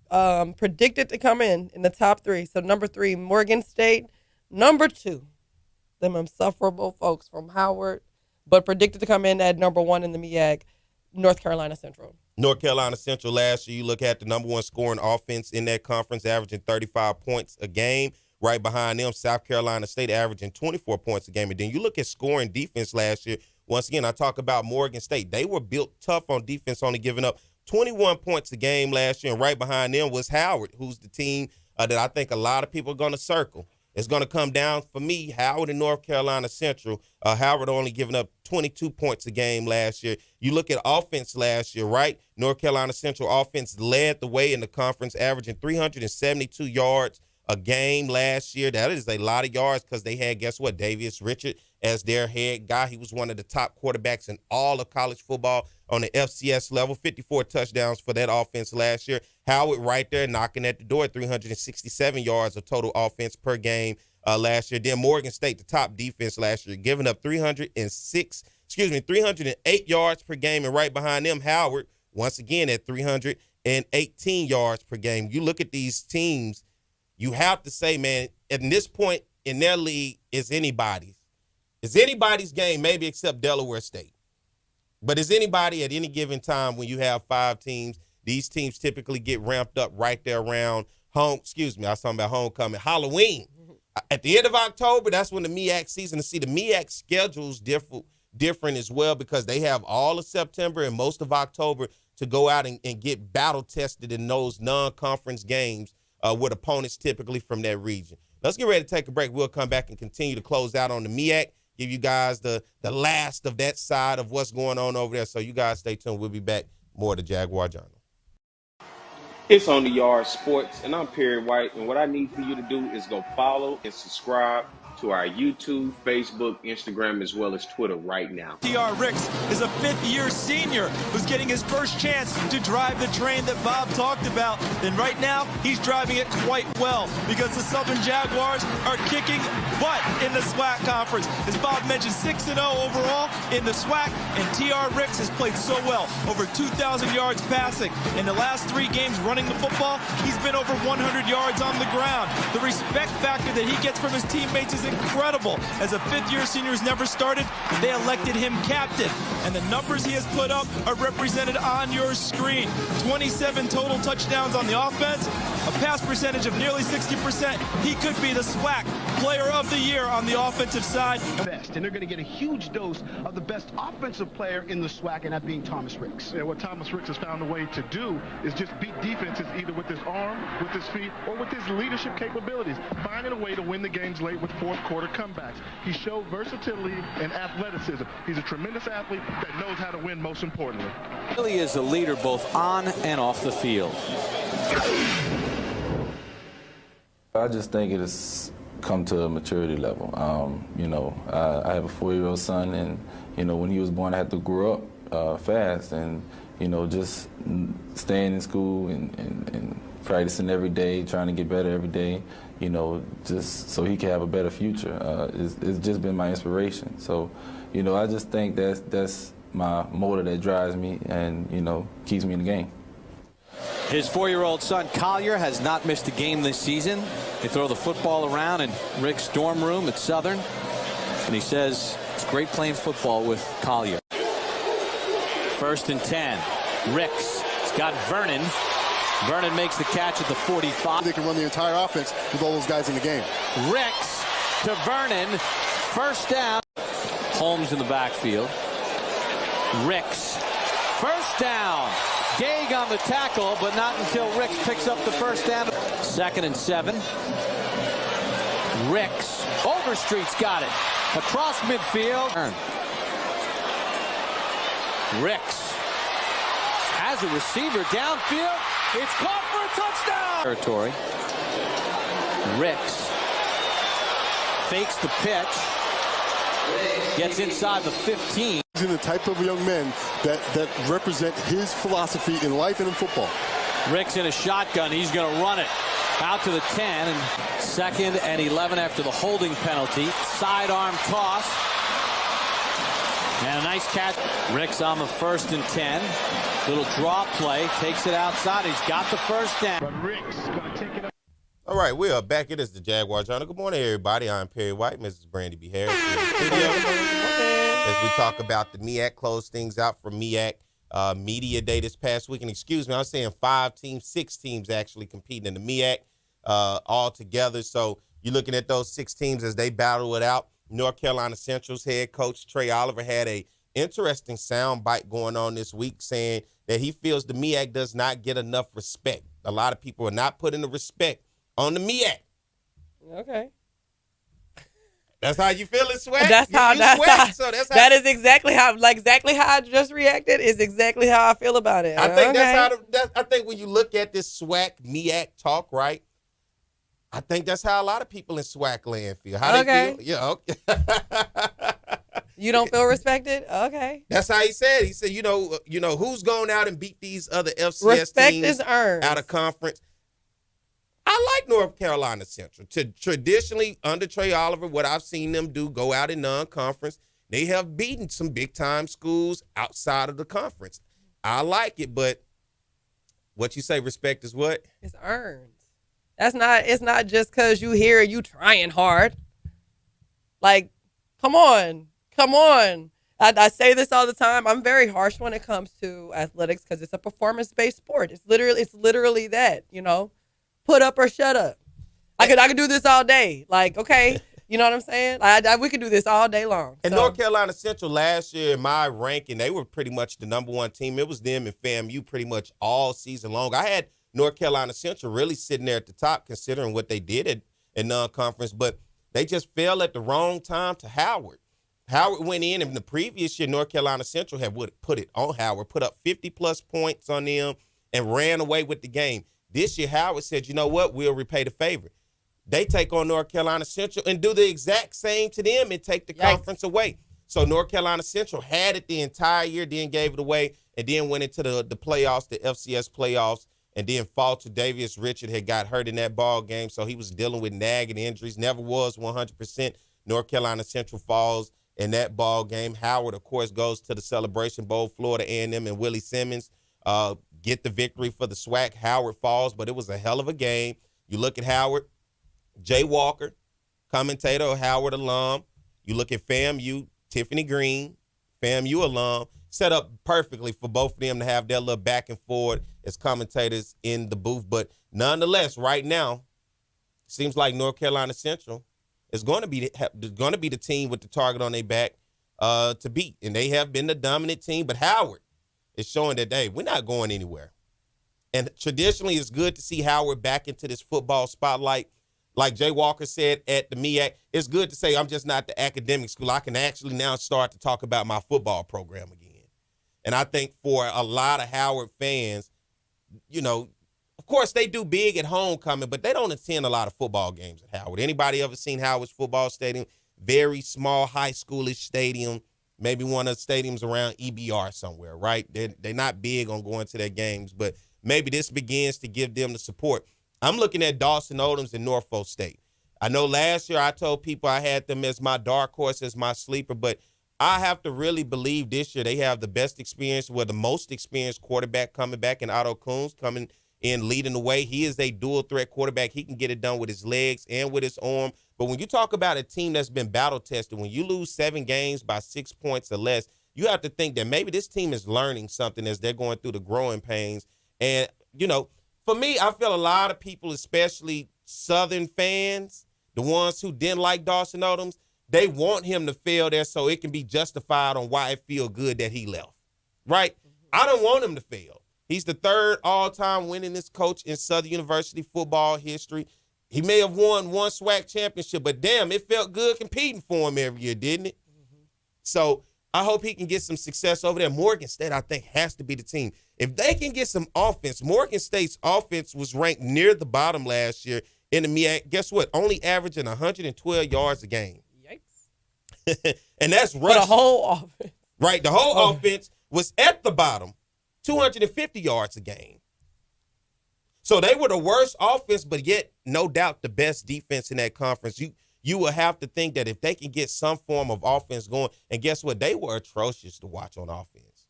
Predicted to come in the top 3. So number 3, Morgan State. Number 2, them insufferable folks from Howard, but predicted to come in at number 1 in the MEAC, North Carolina Central. North Carolina Central last year, you look at the number 1 scoring offense in that conference, averaging 35 points a game. Right behind them, South Carolina State averaging 24 points a game. And then you look at scoring defense last year. Once again, I talk about Morgan State. They were built tough on defense, only giving up 21 points a game last year. And right behind them was Howard, who's the team that I think a lot of people are going to circle. It's going to come down for me, Howard and North Carolina Central. Howard only giving up 22 points a game last year. You look at offense last year, right? North Carolina Central offense led the way in the conference, averaging 372 yards a game last year. That is a lot of yards because they had, guess what, Davius Richard as their head guy. He was one of the top quarterbacks in all of college football on the FCS level, 54 touchdowns for that offense last year. Howard right there knocking at the door, 367 yards of total offense per game last year. Then Morgan State, the top defense last year, giving up 308 yards per game. And right behind them, Howard, once again at 318 yards per game. You look at these teams, you have to say, man, at this point in their league, it's anybody's. It's anybody's game, maybe except Delaware State. But it's anybody at any given time when you have 5 teams. These teams typically get ramped up right there around I was talking about homecoming, Halloween. At the end of October, that's when the MEAC season. To see the MEAC schedule's different as well because they have all of September and most of October to go out and get battle tested in those non-conference games with opponents typically from that region. Let's get ready to take a break. We'll come back and continue to close out on the MEAC, give you guys the last of that side of what's going on over there. So you guys stay tuned. We'll be back. More of the Jaguar Journal. It's On the Yard Sports, and I'm Perry White, and what I need for you to do is go follow and subscribe to our YouTube, Facebook, Instagram, as well as Twitter right now. T.R. Ricks is a fifth-year senior who's getting his first chance to drive the train that Bob talked about. And right now, he's driving it quite well because the Southern Jaguars are kicking butt in the SWAC conference. As Bob mentioned, 6-0 overall in the SWAC, and T.R. Ricks has played so well, over 2,000 yards passing. In the last 3 games running the football, he's been over 100 yards on the ground. The respect factor that he gets from his teammates is incredible. As a fifth-year senior who's never started, they elected him captain. And the numbers he has put up are represented on your screen. 27 total touchdowns on the offense, a pass percentage of nearly 60%. He could be the SWAC Player of the Year on the offensive side. Best, and they're going to get a huge dose of the best offensive player in the SWAC, and that being Thomas Ricks. Yeah, what Thomas Ricks has found a way to do is just beat defenses either with his arm, with his feet, or with his leadership capabilities, finding a way to win the games late with fourth-quarter comebacks. He showed versatility and athleticism. He's a tremendous athlete that knows how to win, most importantly. He really is a leader both on and off the field. I just think it has come to a maturity level. I have a 4-year-old son, and, when he was born, I had to grow up fast, and, just staying in school and practicing every day, trying to get better every day, just so he can have a better future. It's just been my inspiration. So, I just think that's my motor that drives me and, keeps me in the game. His 4-year-old son, Collier, has not missed a game this season. They throw the football around in Rick's dorm room at Southern, and he says it's great playing football with Collier. 1st and 10. Ricks. He's got Vernon. Vernon makes the catch at the 45. They can run the entire offense with all those guys in the game. Ricks to Vernon. 1st down. Holmes in the backfield. Ricks. 1st down. Gage on the tackle, but not until Ricks picks up the 1st down. 2nd and 7. Ricks. Overstreet's got it. Across midfield. Ricks has a receiver downfield. It's caught for a touchdown. Territory. Ricks fakes the pitch. Gets inside the 15. He's in the type of young men that represent his philosophy in life and in football. Ricks in a shotgun. He's going to run it out to the 10. And 2nd and 11 after the holding penalty. Sidearm toss. And a nice catch. Ricks on the 1st and 10. Little draw play. Takes it outside. He's got the 1st down. But Ricks going to take it up. All right, we are back. It is the Jaguar Journal. Good morning, everybody. I'm Perry White, Mrs. Brandi B. Harris. As we talk about the MEAC, close things out for MEAC Media Day this past week. And excuse me, I'm saying 5 teams, 6 teams actually competing in the MEAC all together. So you're looking at those 6 teams as they battle it out. North Carolina Central's head coach Trey Oliver had a interesting sound bite going on this week saying that he feels the MEAC does not get enough respect. A lot of people are not putting the respect on the MEAC. Okay. That's how you feel it, SWAC? That is exactly how I just reacted is exactly how I feel about it. I think I think when you look at this SWAC, MEAC talk, right? I think that's how a lot of people in SWAC land feel. How they feel? Yeah, okay. You don't feel respected? Okay. That's how he said. He said, who's going out and beat these other FCS teams is earned. Out of conference? I like North Carolina Central. Traditionally, under Trey Oliver, what I've seen them do, go out in non-conference. They have beaten some big-time schools outside of the conference. I like it, but what you say, respect is what? It's earned. It's not just because you hear you trying hard. Like, come on. I say this all the time. I'm very harsh when it comes to athletics because it's a performance-based sport. It's literally that, Put up or shut up. I could do this all day. Like, okay, you know what I'm saying? We could do this all day long. And North Carolina Central last year, in my ranking, they were pretty much the number 1 team. It was them and FAMU pretty much all season long. I had North Carolina Central really sitting there at the top considering what they did in non-conference, but they just fell at the wrong time to Howard. Howard went in the previous year, North Carolina Central had put it on Howard, put up 50-plus points on them and ran away with the game. This year, Howard said, you know what, we'll repay the favor. They take on North Carolina Central and do the exact same to them and take the conference away. So North Carolina Central had it the entire year, then gave it away, and then went into the playoffs, the FCS playoffs, and then Falter Davius Richard had got hurt in that ball game, so he was dealing with nagging injuries, never was 100%. North Carolina Central falls in that ball game. Howard, of course, goes to the Celebration Bowl. Florida A&M and Willie Simmons get the victory for the SWAC. Howard falls, but it was a hell of a game. You look at Howard, Jay Walker, commentator, Howard alum. You look at FAMU, Tiffany Green, FAMU alum, set up perfectly for both of them to have their little back and forth as commentators in the booth. But nonetheless, right now, seems like North Carolina Central is going to be the team with the target on their back to beat. And they have been the dominant team. But Howard is showing that, hey, we're not going anywhere. And traditionally, it's good to see Howard back into this football spotlight. Like Jay Walker said at the MEAC, it's good to say I'm just not the academic school. I can actually now start to talk about my football program again. And I think for a lot of Howard fans, you know, of course they do big at homecoming, but they don't attend a lot of football games at Howard. Anybody ever seen Howard's football stadium? Very small, high schoolish stadium, maybe one of the stadiums around EBR somewhere, right? They're not big on going to their games, but maybe this begins to give them the support. I'm looking at Dawson Odoms and Norfolk State. I know last year I told people I had them as my dark horse, as my sleeper, but I have to really believe this year they have the best experience, the most experienced quarterback coming back in Otto Coons, coming in leading the way. He is a dual threat quarterback. He can get it done with his legs and with his arm. But when you talk about a team that's been battle tested, when you lose 7 games by 6 points or less, you have to think that maybe this team is learning something as they're going through the growing pains. And, you know, for me, I feel a lot of people, especially Southern fans, the ones who didn't like Dawson Odoms, they want him to fail there so it can be justified on why it feels good that he left, right? I don't want him to fail. He's the 3rd all-time winningest coach in Southern University football history. He may have won one SWAC championship, but damn, it felt good competing for him every year, didn't it? So I hope he can get some success over there. Morgan State, I think, has to be the team. If they can get some offense, Morgan State's offense was ranked near the bottom last year in the MEAC. Guess what? Only averaging 112 yards a game. Yikes. And that's rushing. The whole offense. Right, the whole offense was at the bottom, 250 yards a game. So they were the worst offense, but yet, no doubt, the best defense in that conference. You will have to think that if they can get some form of offense going, and guess what? They were atrocious to watch on offense.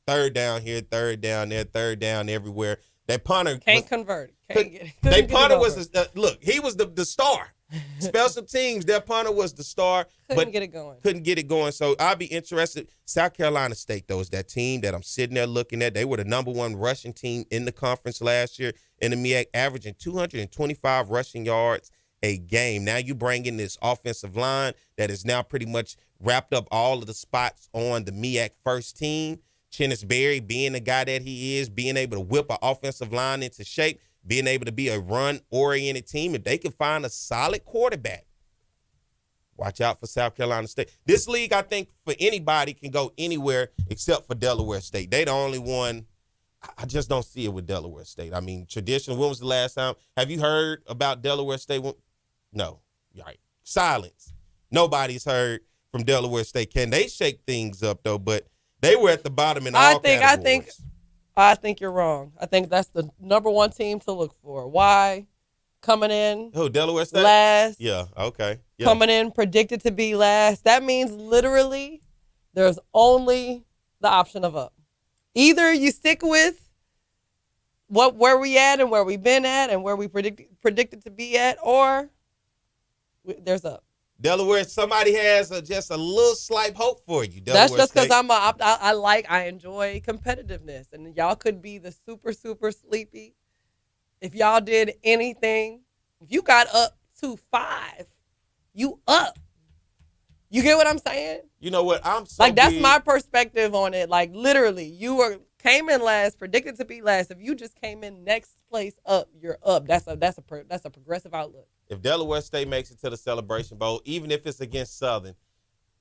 3rd down here, 3rd down there, 3rd down everywhere. That punter can't convert. That punter was look. He was the star. Special teams. That punter was the star, couldn't get it going. So I'll be interested. South Carolina State, though, is that team that I'm sitting there looking at. They were the number 1 rushing team in the conference last year in the MEAC, averaging 225 rushing yards a game. Now you bring in this offensive line that is now pretty much wrapped up all of the spots on the MEAC first team. Chennis Berry being the guy that he is, being able to whip an offensive line into shape, being able to be a run-oriented team. If they can find a solid quarterback, watch out for South Carolina State. This league, I think, for anybody can go anywhere except for Delaware State. They the only one. I just don't see it with Delaware State. I mean, traditional, when was the last time? Have you heard about Delaware State? No. Right. Silence. Nobody's heard from Delaware State. Can they shake things up, though? But they were at the bottom in all categories. I think you're wrong. I think that's the number 1 team to look for. Why? Coming in. Who, Delaware State? Last. Yeah, okay. Yeah. Coming in predicted to be last. That means literally there's only the option of up. Either you stick with where we at and where we've been at and where we predicted to be at, or there's up. Delaware, somebody has just a little slight hope for you. Delaware That's just because State. I enjoy competitiveness, and y'all could be the super, super sleepy. If y'all did anything, if you got up to 5, you up. You get what I'm saying? You know what? I'm so like, that's big. my perspective on it. Like, literally, you came in last, predicted to be last. If you just came in next place up, you're up. That's a progressive outlook. If Delaware State makes it to the Celebration Bowl, even if it's against Southern,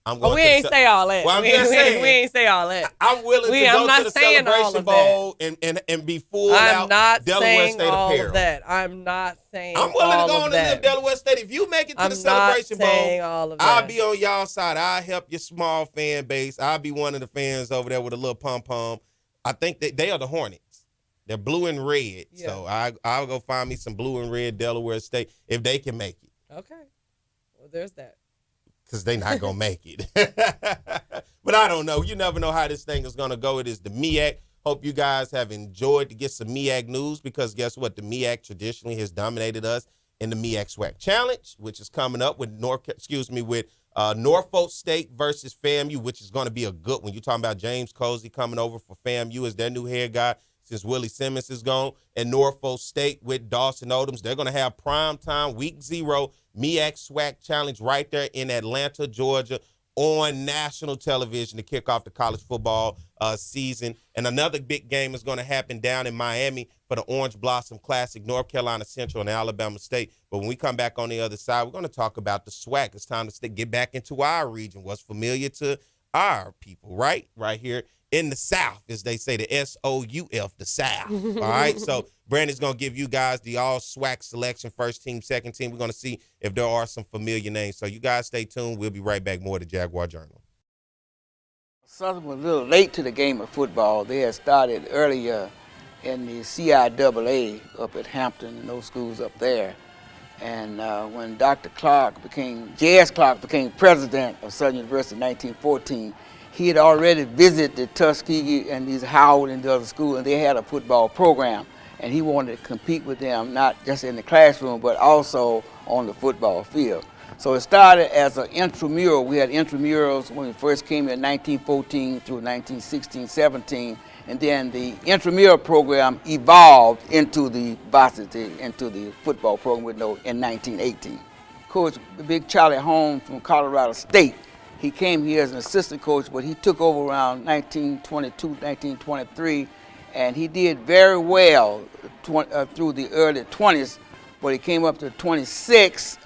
I'm going we to ain't say all that. Well, I'm we just saying. We ain't say all that. I'm willing to go to the Celebration Bowl and be full out Delaware State apparel. I'm not saying I'm willing to go on and live Delaware State. If you make it to the Celebration Bowl, I'll be on y'all side. I'll help your small fan base. I'll be one of the fans over there with a little pom-pom. I think they are the Hornets. They're blue and red. Yeah. So I'll go find me some blue and red Delaware State if they can make it. Okay. Well, there's that. Because they're not going to make it. But I don't know. You never know how this thing is going to go. It is the MEAC. Hope you guys have enjoyed to get some MEAC news because guess what? The MEAC traditionally has dominated us in the MEAC SWAC Challenge, which is coming up with Norfolk State versus FAMU, which is going to be a good one. You're talking about James Cozy coming over for FAMU as their new head guy since Willie Simmons is gone, and Norfolk State with Dawson Odoms. They're going to have prime time week 0 MEAC SWAC Challenge right there in Atlanta, Georgia, on national television to kick off the college football season. And another big game is going to happen down in Miami for the Orange Blossom Classic, North Carolina Central and Alabama State. But when we come back on the other side, we're going to talk about the SWAC. It's time to get back into our region, what's familiar to our people, right? Right here in the South, as they say, the SOUF, the South. All right, so Brandon's going to give you guys the all SWAC selection, first team, second team. We're going to see if there are some familiar names. So you guys stay tuned. We'll be right back. More to Jaguar Journal. Southern was a little late to the game of football. They had started earlier in the CIAA up at Hampton and those schools up there. And when J.S. Clark became president of Southern University in 1914, he had already visited the Tuskegee and these Howard and the other schools, and they had a football program. And he wanted to compete with them, not just in the classroom, but also on the football field. So it started as an intramural. We had intramurals when we first came in 1914 through 1916-17, and then the intramural program evolved into the varsity, into the football program in 1918. Coach Big Charlie Holmes from Colorado State, he came here as an assistant coach, but he took over around 1922, 1923, and he did very well through the early 20s. But he came up to 26. He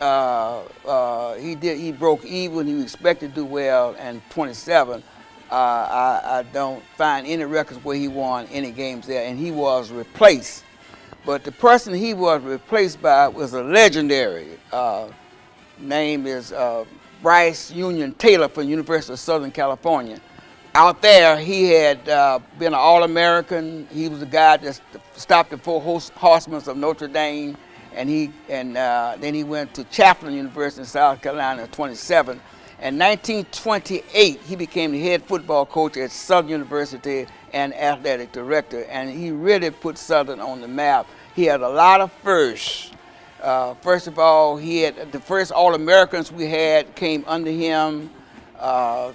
broke even. He was expected to do well, and 27. I don't find any records where he won any games there, and he was replaced. But the person he was replaced by was a legendary. Name is Bryce Union Taylor from the University of Southern California. Out there, he had been an All-American. He was the guy that stopped the 4 Horsemen of Notre Dame, and then he went to Chaffin University in South Carolina at 27. In 1928, he became the head football coach at Southern University and athletic director, and he really put Southern on the map. He had a lot of firsts. First of all, he had the first All-Americans we had came under him.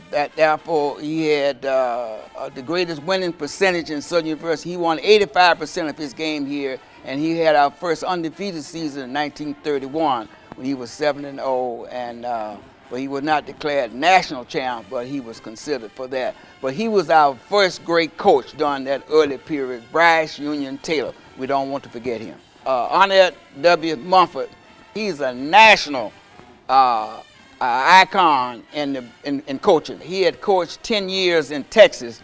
Therefore, he had the greatest winning percentage in Southern University. He won 85% of his game here, and he had our first undefeated season in 1931 when he was 7-0, and but he was not declared national champ, but he was considered for that. But he was our first great coach during that early period, Bryce Union Taylor. We don't want to forget him. Arnett W. Mumford, he's a national icon in coaching. He had coached 10 years in Texas,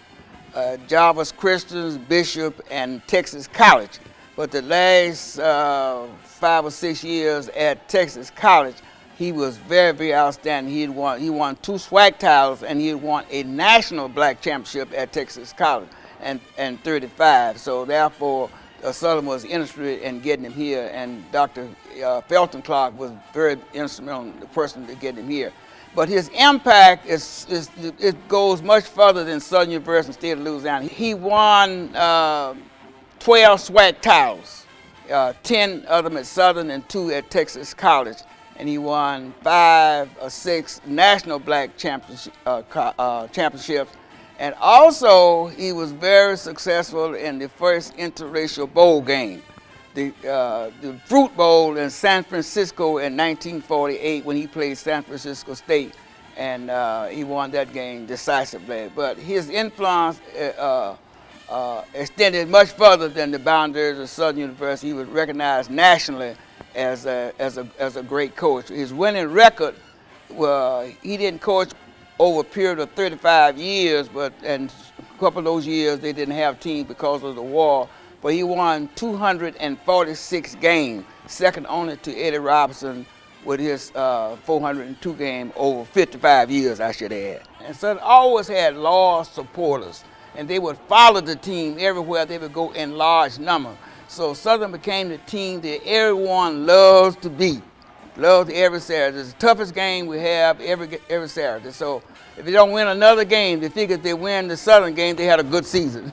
Jarvis Christian, Bishop, and Texas College. But the last 5 or 6 years at Texas College, he was very, very outstanding. He won 2 SWAC titles, and he had won a national black championship at Texas College and 35. So therefore, Southern was interested in getting him here, and Dr. Felton Clark was very instrumental, the person to get him here. But his impact it goes much further than Southern University and State of Louisiana. He won 12 SWAC titles, 10 of them at Southern and 2 at Texas College. And he won 5 or 6 national black championships. And also, he was very successful in the first interracial bowl game, the Fruit Bowl in San Francisco in 1948 when he played San Francisco State, and he won that game decisively. But his influence extended much further than the boundaries of Southern University. He was recognized nationally as a great coach. His winning record, he didn't coach over a period of 35 years, and a couple of those years they didn't have teams because of the war. But he won 246 games, second only to Eddie Robinson with his 402 game over 55 years, I should add. And Southern always had loyal supporters, and they would follow the team everywhere they would go in large number. So Southern became the team that everyone loves to beat, loves every Saturday. It's the toughest game we have every Saturday. So if they don't win another game, they figure if they win the Southern game, they had a good season.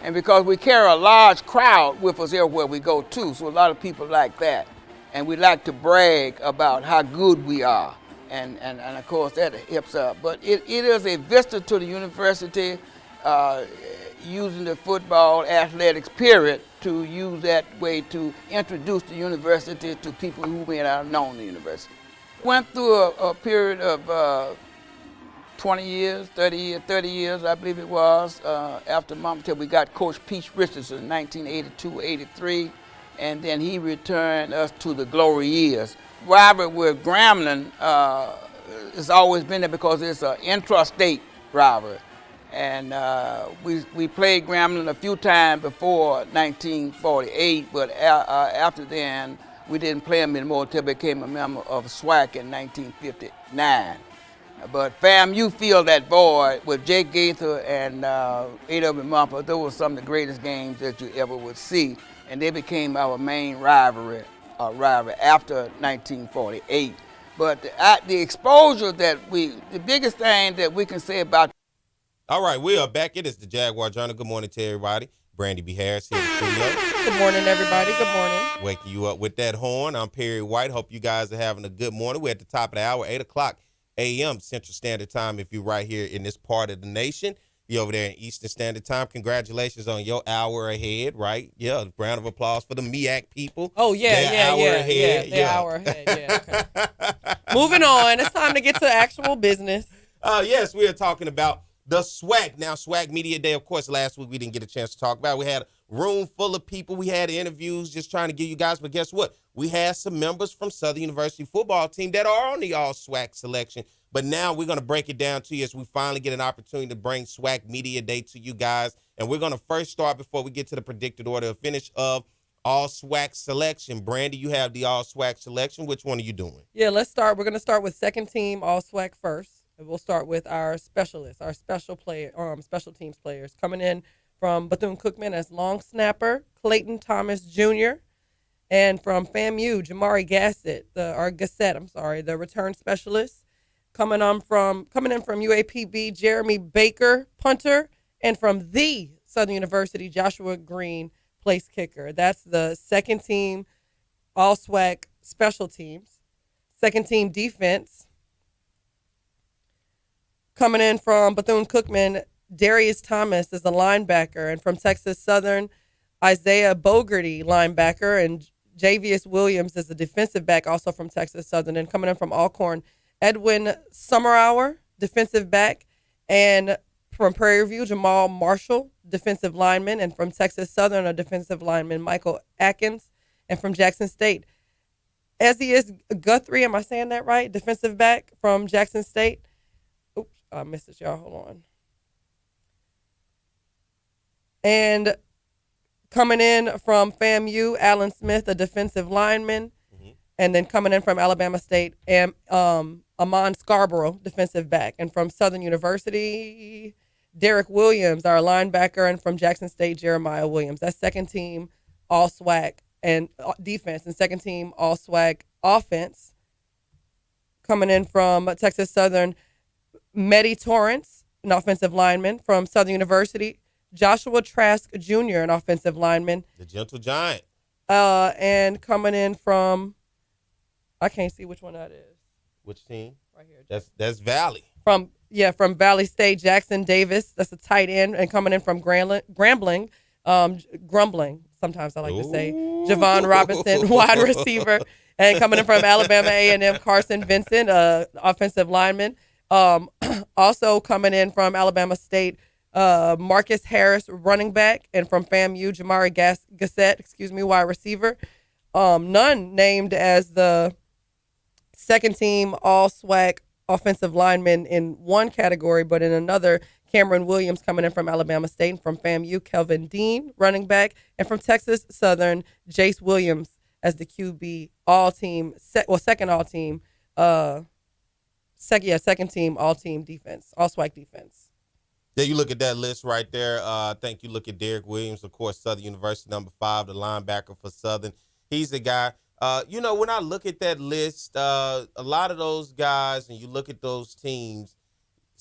And because we carry a large crowd with us everywhere we go too, so a lot of people like that. And we like to brag about how good we are. And of course that helps out. But it is a vista to the university, using the football athletics period to use that way to introduce the university to people who may not have known the university. Went through a period of 20 years, 30 years, I believe it was, after Mom, till we got Coach Pete Richardson in 1982, 83, and then he returned us to the glory years. Rivalry with Grambling has always been there because it's an intrastate rivalry. And we played Grambling a few times before 1948, but after then, we didn't play them anymore until we became a member of SWAC in 1959. But FAMU filled that void with Jake Gaither and A.W. Mumford. Those were some of the greatest games that you ever would see. And they became our main rivalry after 1948. But the exposure the biggest thing that we can say about. All right, we are back. It is the Jaguar Journal. Good morning to everybody. Brandi B here in the studio. Good morning, everybody. Good morning. Waking you up with that horn. I'm Perry White. Hope you guys are having a good morning. We're at the top of the hour, 8 o'clock a.m. Central Standard Time if you're right here in this part of the nation. You're over there in Eastern Standard Time. Congratulations on your hour ahead, right? Yeah, round of applause for the MEAC people. Oh, yeah. Hour ahead, yeah. Okay. Moving on. It's time to get to actual business. Yes, we are talking about the SWAC. Now, SWAC Media Day, of course, last week we didn't get a chance to talk about it. We had a room full of people. We had interviews just trying to give you guys. But guess what? We had some members from Southern University football team that are on the all-SWAC selection. But now we're going to break it down to you as we finally get an opportunity to bring SWAC Media Day to you guys. And we're going to first start before we get to the predicted order of finish of all-SWAC selection. Brandi, you have the all-SWAC selection. Which one are you doing? Yeah, let's start. We're going to start with second team all-SWAC first. And we'll start with our specialists, our special teams players. Coming in from Bethune-Cookman as long snapper, Clayton Thomas Jr., and from FAMU, Jamari Gassett, the return specialist. Coming in from UAPB, Jeremy Baker, punter, and from the Southern University, Joshua Green, place kicker. That's the second team all-SWAC special teams. Second team defense. Coming in from Bethune-Cookman, Darius Thomas is a linebacker, and from Texas Southern, Isaiah Bogarty, linebacker, and Javius Williams is a defensive back, also from Texas Southern. And coming in from Alcorn, Edwin Summerhour, defensive back, and from Prairie View, Jamal Marshall, defensive lineman, and from Texas Southern, a defensive lineman, Michael Atkins, and from Jackson State, Ezzius Guthrie, am I saying that right? Defensive back from Jackson State. Oops, I missed it, y'all. Hold on. And coming in from FAMU, Alan Smith, a defensive lineman. Mm-hmm. And then coming in from Alabama State, Amon Scarborough, defensive back. And from Southern University, Derek Williams, our linebacker. And from Jackson State, Jeremiah Williams. That's second team all-SWAC and defense, and second team all-SWAC offense. Coming in from Texas Southern, Medi Torrance, an offensive lineman. From Southern University, Joshua Trask Jr., an offensive lineman. The gentle giant. And coming in from, I can't see which one that is. Which team? Right here. That's Valley. From Valley State, Jackson Davis. That's a tight end. And coming in from Grumbling, sometimes I like to say, Javon Robinson, wide receiver. And coming in from Alabama A&M, Carson Vincent, offensive lineman. Also coming in from Alabama State, Marcus Harris, running back, and from FAMU, Jamari Gassett, wide receiver. None named as the second team all-SWAC offensive linemen in one category, but in another, Cameron Williams coming in from Alabama State, and from FAMU, Kelvin Dean, running back, and from Texas Southern, Jace Williams as the QB all-team, second all-team, second team all-team defense, all SWAC defense. Yeah, you look at that list right there. I think you look at Derek Williams, of course, Southern University, number 5, the linebacker for Southern. He's the guy. When I look at that list, a lot of those guys, and you look at those teams,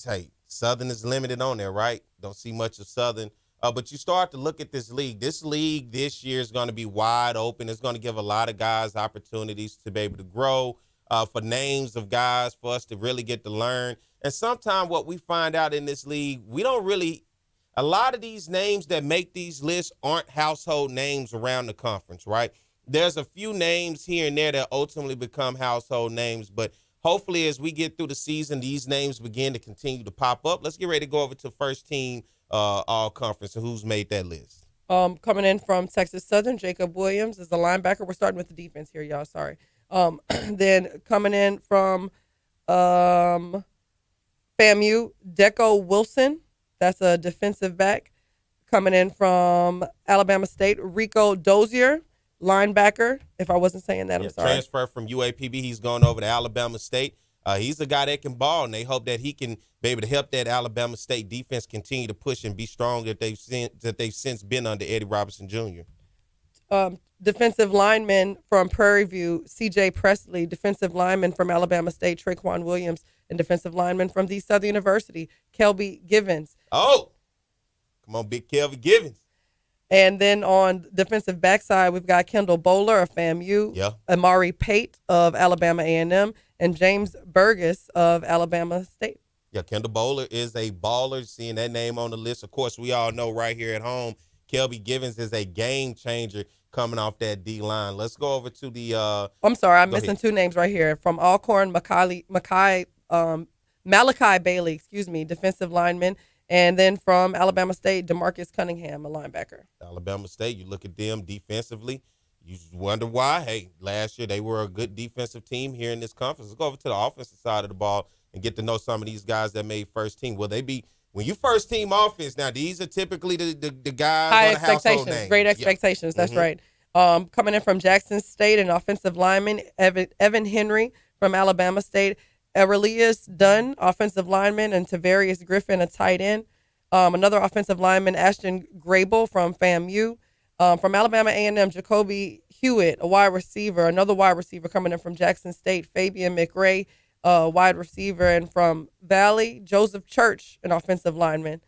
hey, Southern is limited on there, right? Don't see much of Southern. But you start to look at this league. This league this year is going to be wide open. It's going to give a lot of guys opportunities to be able to grow, for names of guys for us to really get to learn. And sometimes what we find out in this league, a lot of these names that make these lists aren't household names around the conference, right? There's a few names here and there that ultimately become household names, but hopefully as we get through the season, these names begin to continue to pop up. Let's get ready to go over to first team all conference and who's made that list. Coming in from Texas Southern, Jacob Williams is the linebacker. We're starting with the defense here, y'all. Sorry. Then coming in from FAMU, Deco Wilson. That's a defensive back. Coming in from Alabama State, Rico Dozier, linebacker. If I wasn't saying that, I'm sorry. Transfer from UAPB. He's going over to Alabama State. He's a guy that can ball, and they hope that he can be able to help that Alabama State defense continue to push and be strong that they've since been under Eddie Robertson Jr. Defensive lineman from Prairie View, C.J. Presley. Defensive lineman from Alabama State, Traquan Williams. And defensive lineman from the Southern University, Kelby Givens. Oh, come on, big Kelby Givens. And then on defensive backside, we've got Kendall Bowler of FAMU, Amari Pate of Alabama A&M, and James Burgess of Alabama State. Yeah, Kendall Bowler is a baller. Seeing that name on the list, of course, we all know right here at home, Kelby Givens is a game changer coming off that D-line. Let's go over to the I'm sorry, I'm missing two names right here. From Alcorn, Malachi Bailey, defensive lineman. And then from Alabama State, DeMarcus Cunningham, a linebacker. Alabama State, you look at them defensively, you wonder why. Hey, last year they were a good defensive team here in this conference. Let's go over to the offensive side of the ball and get to know some of these guys that made first team. Will they be, when you first team offense, now these are typically the guys high on the household expectations, names. great expectations, that's right. Coming in from Jackson State, an offensive lineman, Evan Henry from Alabama State. Aurelius Dunn, offensive lineman, and Tavarius Griffin, a tight end. Another offensive lineman, Ashton Grable from FAMU. From Alabama A&M, Jacoby Hewitt, a wide receiver. Another wide receiver coming in from Jackson State, Fabian McRae, wide receiver. And from Valley, Joseph Church, an offensive lineman.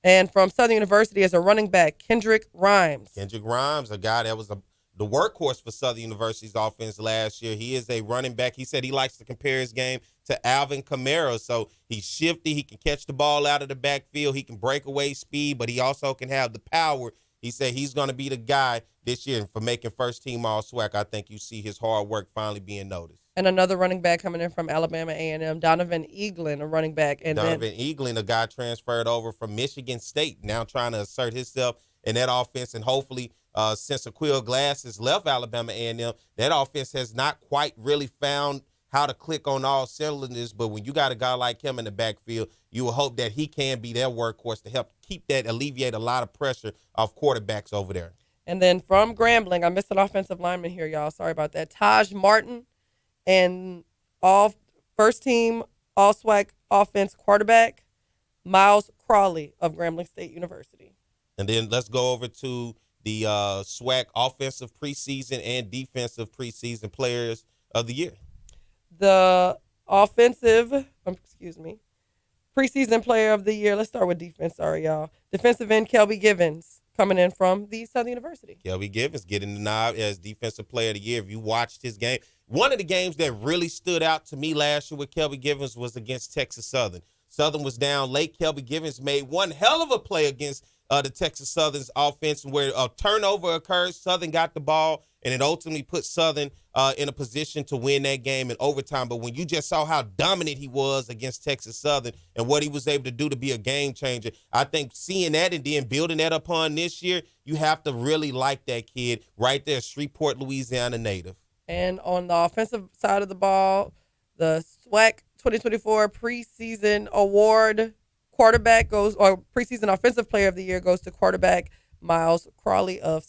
And from Southern University as a running back, Kendrick Rhymes. Kendrick Rhymes, a guy that was the workhorse for Southern University's offense last year. He is a running back. He said he likes to compare his game to Alvin Kamara. So he's shifty. He can catch the ball out of the backfield. He can break away speed, but he also can have the power. He said he's going to be the guy this year for making first team all SWAC. I think you see his hard work finally being noticed. And another running back coming in from Alabama A&M, Donovan Eaglin, a running back. And Donovan Eaglin, a guy transferred over from Michigan State, now trying to assert himself in that offense. And hopefully, since Aquill Glass has left Alabama A&M, that offense has not quite really found how to click on all cylinders. But when you got a guy like him in the backfield, you will hope that he can be their workhorse to help alleviate a lot of pressure off quarterbacks over there. And then from Grambling, I missed an offensive lineman here, y'all. Sorry about that. Taj Martin, and all first team all SWAC offense quarterback, Miles Crawley of Grambling State University. And then let's go over to the SWAC offensive preseason and defensive preseason players of the year. The offensive, preseason player of the year. Let's start with defense. Sorry, y'all. Defensive end, Kelby Givens, coming in from the Southern University. Kelby Givens getting the nod as defensive player of the year. If you watched his game, one of the games that really stood out to me last year with Kelby Givens was against Texas Southern. Southern was down late. Kelby Givens made one hell of a play against the Texas Southern's offense where a turnover occurred. Southern got the ball, and it ultimately put Southern in a position to win that game in overtime. But when you just saw how dominant he was against Texas Southern and what he was able to do to be a game changer, I think seeing that and then building that upon this year, you have to really like that kid right there, Shreveport, Louisiana native. And on the offensive side of the ball, the SWAC 2024 preseason award preseason offensive player of the year goes to quarterback Miles Crawley of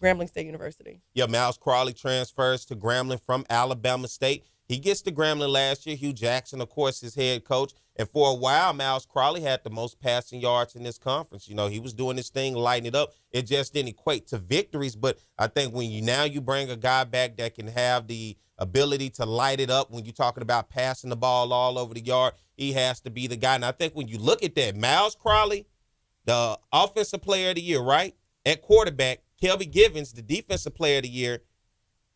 Grambling State University. Yeah, Miles Crawley transfers to Grambling from Alabama State. He gets to Grambling last year. Hugh Jackson, of course, his head coach. And for a while, Miles Crawley had the most passing yards in this conference. You know, he was doing his thing, lighting it up. It just didn't equate to victories. But I think when you bring a guy back that can have the ability to light it up when you're talking about passing the ball all over the yard, he has to be the guy. And I think when you look at that, Miles Crawley, the offensive player of the year, right? At quarterback, Kelby Givens, the defensive player of the year,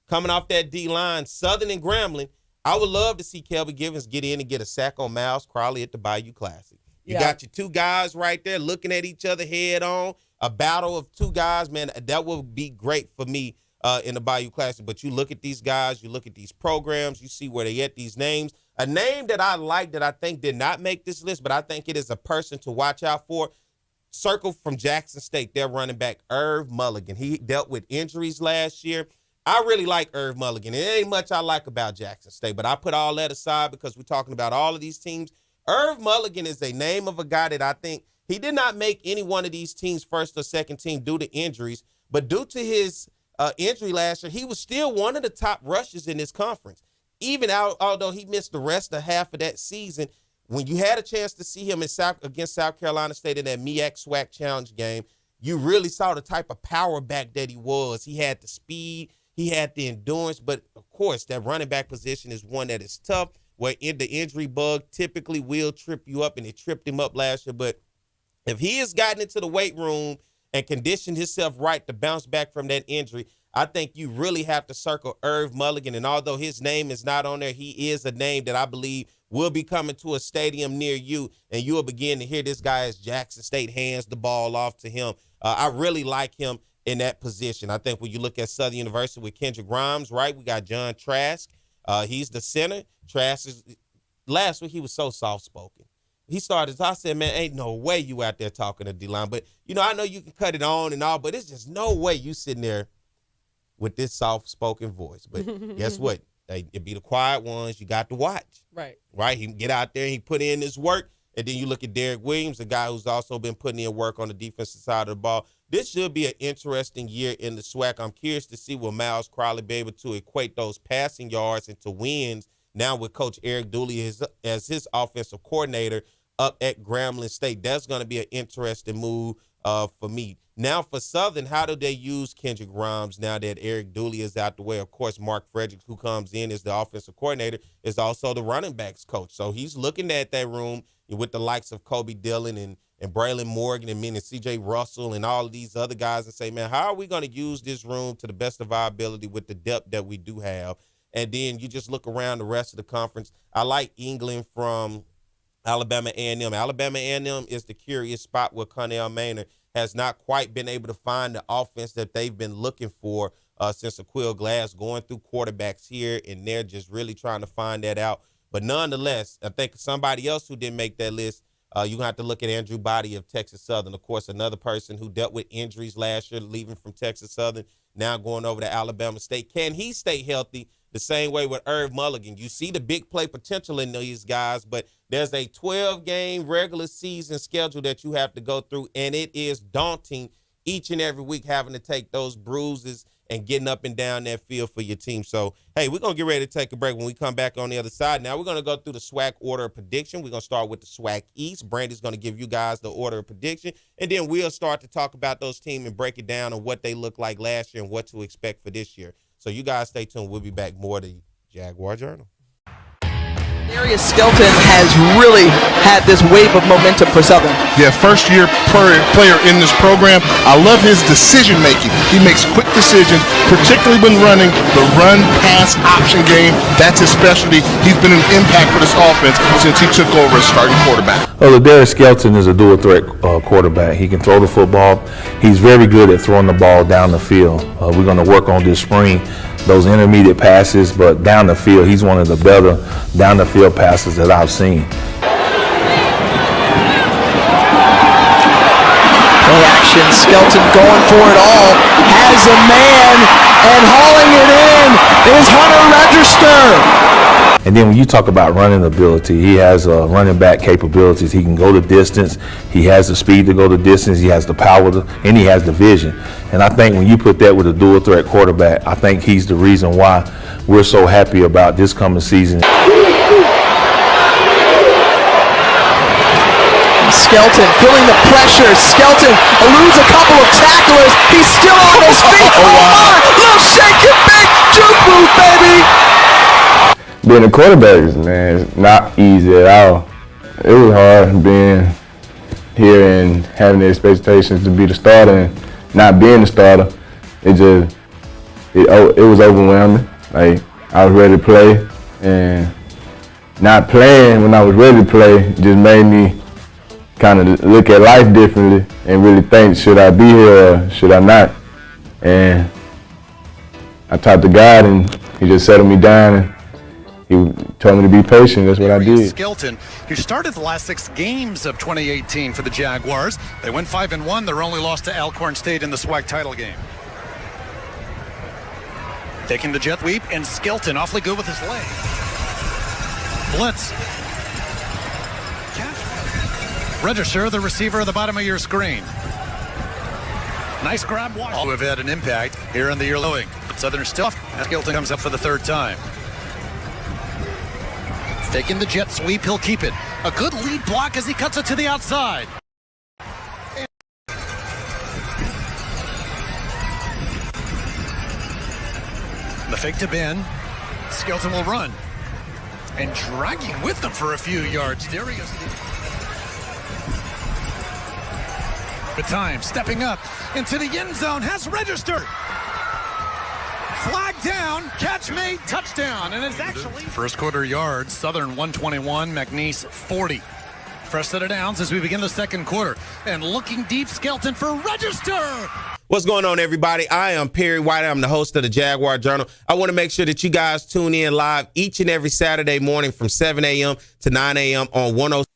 coming off that D-line, Southern and Grambling. I would love to see Kelby Givens get in and get a sack on Miles Crawley at the Bayou Classic. You got your two guys right there looking at each other head on, a battle of two guys, man, that would be great for me in the Bayou Classic. But you look at these guys, you look at these programs, you see where they get these names. A name that I like that I think did not make this list, but I think it is a person to watch out for, circle from Jackson State, their running back, Irv Mulligan. He dealt with injuries last year. I really like Irv Mulligan. It ain't much I like about Jackson State, but I put all that aside because we're talking about all of these teams. Irv Mulligan is a name of a guy that I think he did not make any one of these teams first or second team due to injuries, but due to his injury last year, he was still one of the top rushers in this conference. Even although he missed the rest of half of that season, when you had a chance to see him against South Carolina State in that MEAC SWAC challenge game, you really saw the type of power back that he was. He had the speed. He had the endurance, but, of course, that running back position is one that is tough, where the injury bug typically will trip you up, and it tripped him up last year. But if he has gotten into the weight room and conditioned himself right to bounce back from that injury, I think you really have to circle Irv Mulligan. And although his name is not on there, he is a name that I believe will be coming to a stadium near you, and you will begin to hear this guy as Jackson State hands the ball off to him. I really like him in that position. I think when you look at Southern University with Kendrick Grimes, right, we got John Trask. He's the center. Trask last week he was so soft-spoken. He started, I said, man, ain't no way you out there talking to D-line. But, I know you can cut it on and all, but it's just no way you sitting there with this soft-spoken voice. But guess what? It be the quiet ones you got to watch. Right. Right? He can get out there and he put in his work. And then you look at Derek Williams, a guy who's also been putting in work on the defensive side of the ball. This should be an interesting year in the SWAC. I'm curious to see will Miles Crawley be able to equate those passing yards into wins now with Coach Eric Dooley as his offensive coordinator up at Grambling State. That's going to be an interesting move for me. Now for Southern, how do they use Kendrick Grimes now that Eric Dooley is out the way? Of course, Mark Fredericks, who comes in as the offensive coordinator, is also the running backs coach. So he's looking at that room with the likes of Kobe Dillon and Braylon Morgan and C.J. Russell and all of these other guys and say, man, how are we going to use this room to the best of our ability with the depth that we do have? And then you just look around the rest of the conference. I like England from Alabama A&M. Alabama A&M is the curious spot where Connell Maynard has not quite been able to find the offense that they've been looking for since Aquill Glass going through quarterbacks here, and they're just really trying to find that out. But nonetheless, I think somebody else who didn't make that list, you're going to have to look at Andrew Body of Texas Southern. Of course, another person who dealt with injuries last year, leaving from Texas Southern, now going over to Alabama State. Can he stay healthy the same way with Irv Mulligan? You see the big play potential in these guys, but there's a 12-game regular season schedule that you have to go through, and it is daunting each and every week having to take those bruises and getting up and down that field for your team. So, hey, we're going to get ready to take a break. When we come back on the other side, now we're going to go through the SWAC order of prediction. We're going to start with the SWAC East. Brandy's going to give you guys the order of prediction, and then we'll start to talk about those teams and break it down on what they looked like last year and what to expect for this year. So you guys stay tuned. We'll be back more to the Jaguar Journal. Darius Skelton has really had this wave of momentum for Southern. Yeah, first-year player in this program. I love his decision-making. He makes quick decisions, particularly when running the run-pass option game. That's his specialty. He's been an impact for this offense since he took over as starting quarterback. Well, Darius Skelton is a dual-threat quarterback. He can throw the football. He's very good at throwing the ball down the field. We're going to work on this spring those intermediate passes, but down the field, he's one of the better down the field passes that I've seen. Play action. possession. Skelton going for it all. Has a man, and hauling it in is Hunter Register. And then when you talk about running ability, he has running back capabilities. He can go the distance. He has the speed to go the distance. He has the power, and he has the vision. And I think when you put that with a dual threat quarterback, I think he's the reason why we're so happy about this coming season. Skelton feeling the pressure. Skelton eludes a couple of tacklers. He's still on his feet. Oh my! Little shake and bake juke move, baby. Being a quarterback is, man, it's not easy at all. It was hard being here and having the expectations to be the starter and not being the starter. It was overwhelming. Like, I was ready to play, and not playing when I was ready to play just made me kind of look at life differently and really think, should I be here or should I not? And I talked to God, and he just settled me down, and he told me to be patient. That's what I did. Skelton, who started the last 6 games of 2018 for the Jaguars. They went 5-1. Their only loss to Alcorn State in the SWAC title game. Taking the jet sweep, and Skelton awfully good with his leg. Blitz. Register, the receiver at the bottom of your screen. Nice grab. All who have had an impact here in the year lowing. Southern still. Skelton comes up for the 3rd time. Taking the jet sweep, he'll keep it. A good lead block as he cuts it to the outside. The fake to Ben. Skelton will run. And dragging with them for a few yards. Darius. The time, stepping up into the end zone, has registered. Flag down, catch made, touchdown, and it's actually first quarter yards. Southern 121, McNeese 40. Fresh set of downs as we begin the second quarter, and looking deep, Skelton for Register. What's going on, everybody? I am Perry White. I'm the host of the Jaguar Journal. I want to make sure that you guys tune in live each and every Saturday morning from 7 a.m. to 9 a.m. on 106.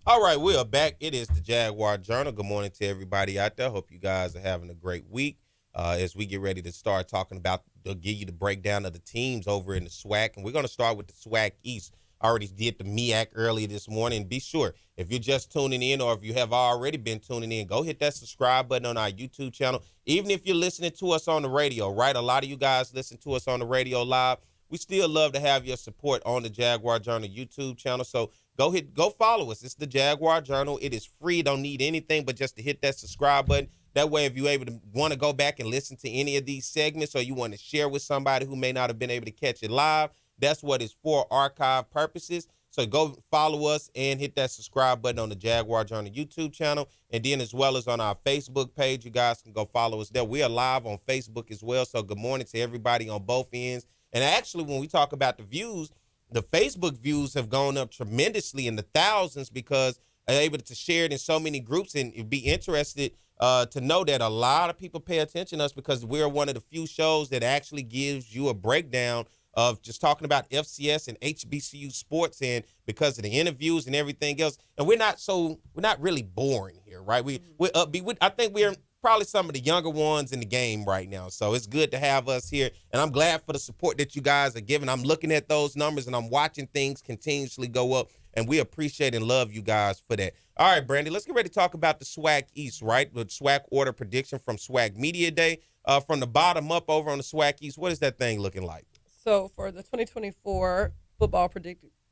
All right, we are back. It is the Jaguar Journal. Good morning to everybody out there. Hope you guys are having a great week. As we get ready to start talking about, they'll give you the breakdown of the teams over in the SWAC. And we're going to start with the SWAC East. I already did the MEAC earlier this morning. Be sure, if you're just tuning in or if you have already been tuning in, go hit that subscribe button on our YouTube channel. Even if you're listening to us on the radio, right? A lot of you guys listen to us on the radio live. We still love to have your support on the Jaguar Journal YouTube channel. So go follow us. It's the Jaguar Journal. It is free. Don't need anything but just to hit that subscribe button. That way, if you're able to want to go back and listen to any of these segments or you want to share with somebody who may not have been able to catch it live, that's what it's for, archive purposes. So go follow us and hit that subscribe button on the Jaguar Journal YouTube channel. And then as well as on our Facebook page, you guys can go follow us there. We are live on Facebook as well. So good morning to everybody on both ends. And actually, when we talk about the views, the Facebook views have gone up tremendously in the thousands because they're able to share it in so many groups and be interested to know that a lot of people pay attention to us because we're one of the few shows that actually gives you a breakdown of just talking about FCS and HBCU sports, and because of the interviews and everything else. And we're not really boring here, right? We're upbeat. I think we're probably some of the younger ones in the game right now. So it's good to have us here. And I'm glad for the support that you guys are giving. I'm looking at those numbers and I'm watching things continuously go up. And we appreciate and love you guys for that. All right, Brandi, let's get ready to talk about the SWAC East, right? The SWAC order prediction from SWAC Media Day. From the bottom up over on the SWAC East, what is that thing looking like? So for the 2024 football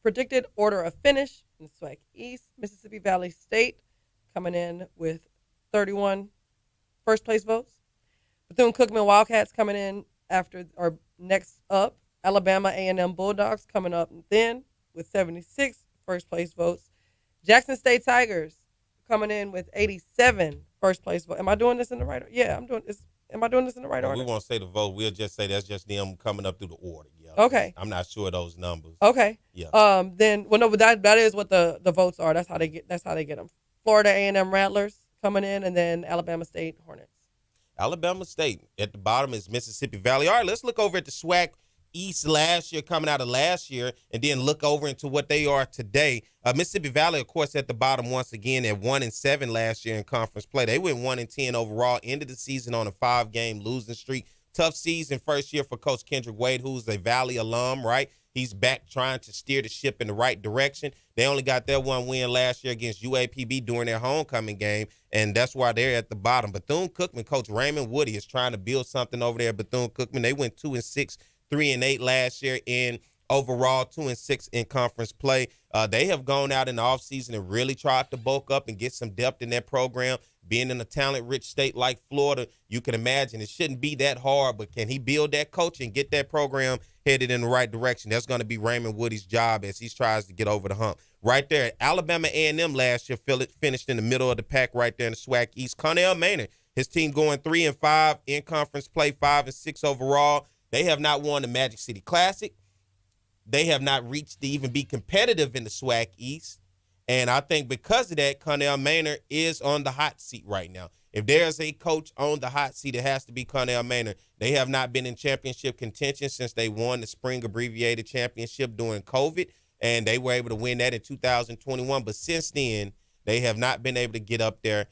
predicted order of finish in the SWAC East, Mississippi Valley State coming in with 31 first place votes. Bethune-Cookman Wildcats coming in next up. Alabama A&M Bulldogs coming up then with 76 first place votes. Jackson State Tigers coming in with 87 first place votes. Am I doing this in the right order? Yeah, I'm doing this. Am I doing this in the right order? We won't say the vote. We'll just say that's just them coming up through the order. Yeah. Okay. I'm not sure of those numbers. Okay. Yeah. But that is what the votes are. That's how they get them. Florida A&M Rattlers coming in, and then Alabama State Hornets. Alabama State. At the bottom is Mississippi Valley. All right, let's look over at the SWAC East last year, coming out of last year, and then look over into what they are today. Mississippi Valley, of course, at the bottom once again at 1-7 last year in conference play. They went 1-10 overall, ended the season on a 5-game losing streak. Tough season first year for Coach Kendrick Wade, who's a Valley alum, right? He's back trying to steer the ship in the right direction. They only got their one win last year against UAPB during their homecoming game, and that's why they're at the bottom. Bethune-Cookman, Coach Raymond Woody is trying to build something over there at Bethune-Cookman. They went 2-6, 3-8 last year in overall, 2-6 in conference play. They have gone out in the offseason and really tried to bulk up and get some depth in that program. Being in a talent-rich state like Florida, you can imagine it shouldn't be that hard, but can he build that coach and get that program headed in the right direction? That's going to be Raymond Woody's job as he tries to get over the hump. Right there, Alabama A&M last year finished in the middle of the pack right there in the SWAC East. Connell Maynard, his team going 3-5 in conference play, 5-6 overall. They have not won the Magic City Classic. They have not reached to even be competitive in the SWAC East. And I think because of that, Connell Maynard is on the hot seat right now. If there's a coach on the hot seat, it has to be Connell Maynard. They have not been in championship contention since they won the spring abbreviated championship during COVID, and they were able to win that in 2021. But since then, they have not been able to get up there.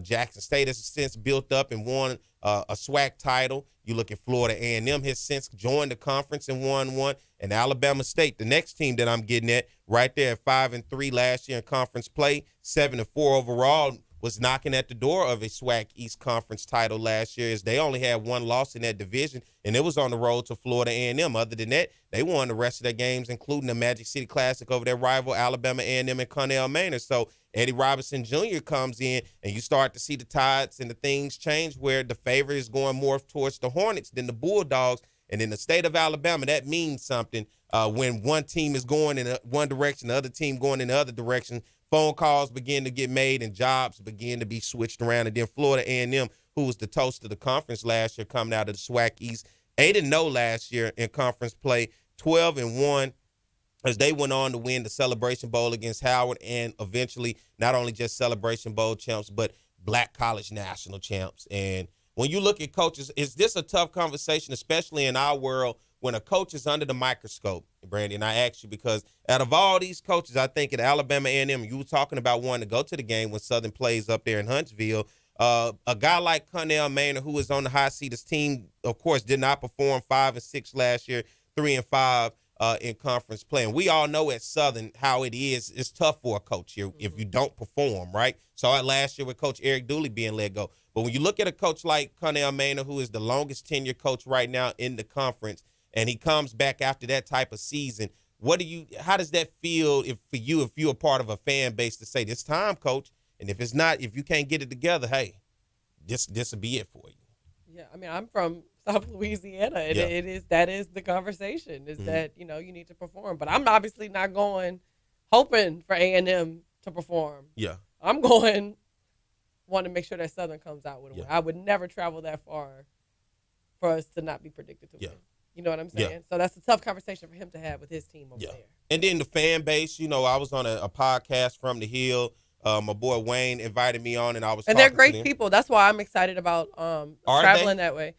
Jackson State has since built up and won a SWAC title. You look at Florida A&M has since joined the conference and won one. And Alabama State, the next team that I'm getting at, right there at 5-3 last year in conference play, 7-4 overall, was knocking at the door of a SWAC East Conference title last year, as they only had one loss in that division, and it was on the road to Florida A&M. Other than that, they won the rest of their games, including the Magic City Classic over their rival Alabama A&M and Connell Maynard. So Eddie Robinson Jr. comes in, and you start to see the tides and the things change where the favorite is going more towards the Hornets than the Bulldogs. And in the state of Alabama, that means something when one team is going in one direction, the other team going in the other direction. Phone calls begin to get made and jobs begin to be switched around. And then Florida A&M, who was the toast of the conference last year, coming out of the SWAC East, 8-0 last year in conference play, 12-1, as they went on to win the Celebration Bowl against Howard, and eventually not only just Celebration Bowl champs, but Black College National champs. And when you look at coaches, is this a tough conversation, especially in our world, when a coach is under the microscope, Brandi? And I ask you because out of all these coaches, I think at Alabama A&M, you were talking about wanting to go to the game when Southern plays up there in Huntsville. A guy like Connell Maynard, who is on the hot seat, his team, of course, did not perform 5-6 last year, 3-5 in conference play. And we all know at Southern how it is. It's tough for a coach here if you don't perform, right? Saw it last year with Coach Eric Dooley being let go. But when you look at a coach like Connell Maynard, who is the longest tenured coach right now in the conference, and he comes back after that type of season, how does that feel if you're a part of a fan base to say, this time, coach, and if you can't get it together, hey, this will be it for you. Yeah, I mean, I'm from South Louisiana, and that is the conversation, is that, you need to perform. But I'm obviously not going hoping for A&M to perform. Yeah. I'm going want to make sure that Southern comes out with a win. I would never travel that far for us to not be predicted to win. You know what I'm saying? Yeah. So that's a tough conversation for him to have with his team over there. And then the fan base, I was on a podcast from the Hill. My boy Wayne invited me on, and I was. And they're great people. That's why I'm excited about traveling that way.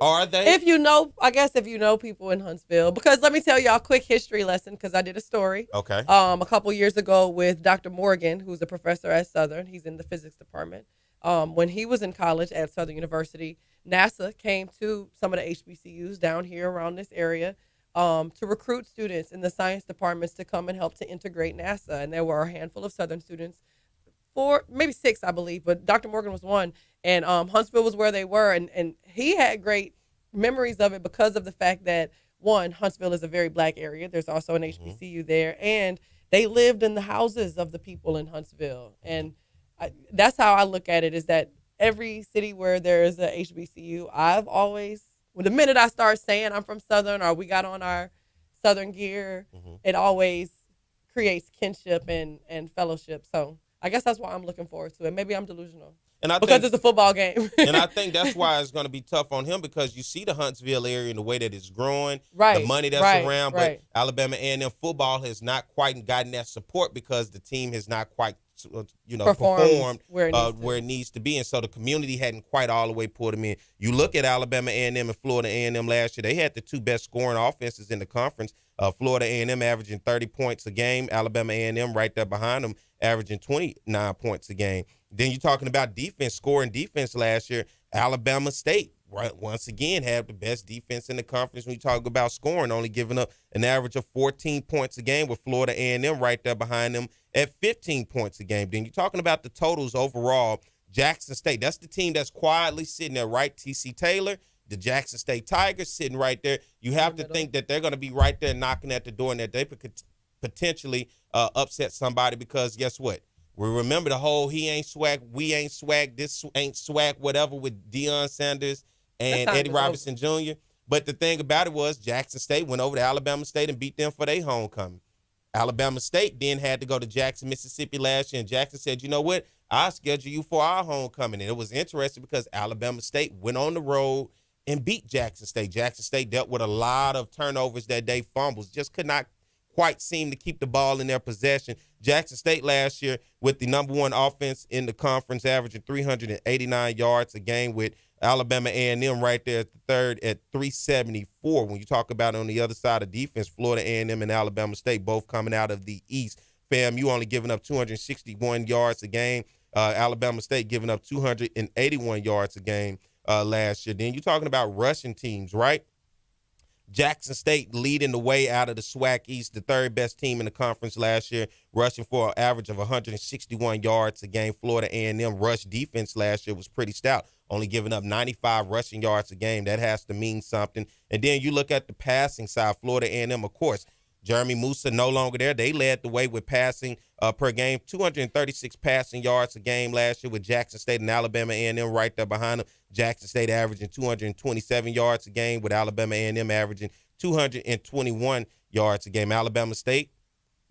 Are they? If you know people in Huntsville, because let me tell y'all a quick history lesson, because I did a story. Okay. A couple years ago with Dr. Morgan, who's a professor at Southern. He's in the physics department. When he was in college at Southern University, NASA came to some of the HBCUs down here around this area to recruit students in the science departments to come and help to integrate NASA. And there were a handful of Southern students, 4, maybe 6, I believe, but Dr. Morgan was one. And Huntsville was where they were. And he had great memories of it because of the fact that, one, Huntsville is a very black area. There's also an HBCU there. And they lived in the houses of the people in Huntsville. And that's how I look at it, is that every city where there is a HBCU, the minute I start saying I'm from Southern or we got on our Southern gear, it always creates kinship and fellowship. So I guess that's why I'm looking forward to it. Maybe I'm delusional. Because it's a football game. And I think that's why it's going to be tough on him, because you see the Huntsville area and the way that it's growing, the money that's around. But Alabama A&M football has not quite gotten that support because the team has not quite performed where it needs to be. And so the community hadn't quite all the way pulled them in. You look at Alabama A&M and Florida A&M last year, they had the two best scoring offenses in the conference. Florida A&M averaging 30 points a game. Alabama A&M right there behind them averaging 29 points a game. Then you're talking about defense, scoring defense last year. Alabama State, right, once again, had the best defense in the conference when you talk about scoring, only giving up an average of 14 points a game, with Florida A&M right there behind them at 15 points a game. Then you're talking about the totals overall. Jackson State, that's the team that's quietly sitting there, right? TC Taylor, the Jackson State Tigers sitting right there. You have to think that they're going to be right there knocking at the door and that they could potentially upset somebody, because guess what? We remember the whole he ain't SWAC, we ain't SWAC, this ain't SWAC, whatever, with Deion Sanders and Eddie Robinson Jr. But the thing about it was Jackson State went over to Alabama State and beat them for their homecoming. Alabama State then had to go to Jackson, Mississippi last year, and Jackson said, you know what, I'll schedule you for our homecoming. And it was interesting because Alabama State went on the road and beat Jackson State. Jackson State dealt with a lot of turnovers that day, fumbles, just could not quite seem to keep the ball in their possession. Jackson State last year with the number one offense in the conference, averaging 389 yards a game, with Alabama A&M right there at the third at 374. When you talk about on the other side of defense, Florida A&M and Alabama State both coming out of the East. FAMU only giving up 261 yards a game. Alabama State giving up 281 yards a game last year. Then you're talking about rushing teams, right? Jackson State leading the way out of the SWAC East, the third best team in the conference last year, rushing for an average of 161 yards a game. Florida A&M rush defense last year was pretty stout, only giving up 95 rushing yards a game. That has to mean something. And then you look at the passing side, Florida A&M, of course, Jeremy Musa no longer there. They led the way with passing per game, 236 passing yards a game last year, with Jackson State and Alabama A&M right there behind them. Jackson State averaging 227 yards a game, with Alabama A&M averaging 221 yards a game. Alabama State,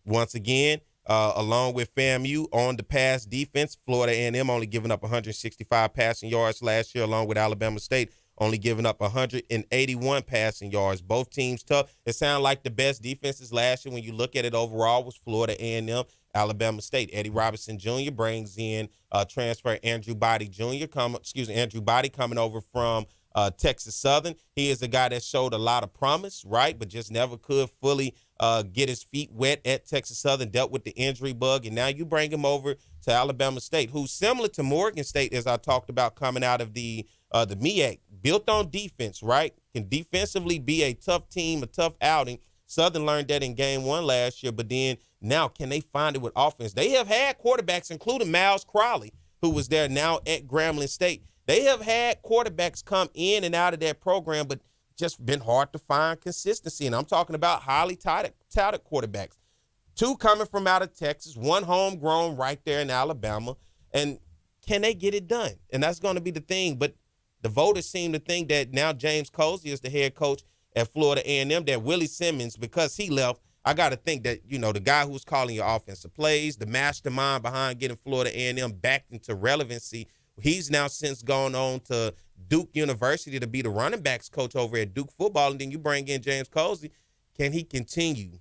once again, along with FAMU on the pass defense, Florida A&M only giving up 165 passing yards last year, along with Alabama State only giving up 181 passing yards. Both teams tough. It sounded like the best defenses last year when you look at it overall was Florida A&M, Alabama State. Eddie Robinson Jr. brings in transfer Andrew Body coming over from Texas Southern. He is a guy that showed a lot of promise, right, but just never could fully get his feet wet at Texas Southern, dealt with the injury bug, and now you bring him over to Alabama State, who's similar to Morgan State, as I talked about, coming out of the MEAC, built on defense, right? Can defensively be a tough team, a tough outing. Southern learned that in game one last year, but then now can they find it with offense? They have had quarterbacks, including Miles Crowley, who was there now at Grambling State. They have had quarterbacks come in and out of that program, but just been hard to find consistency. And I'm talking about highly touted quarterbacks. Two coming from out of Texas, one homegrown right there in Alabama. And can they get it done? And that's going to be the thing. But the voters seem to think that now James Cozy is the head coach at Florida A&M, that Willie Simmons, because he left, I got to think that, you know, the guy who's calling your offensive plays, the mastermind behind getting Florida A&M back into relevancy, he's now since gone on to Duke University to be the running backs coach over at Duke football. And then you bring in James Cozy. Can he continue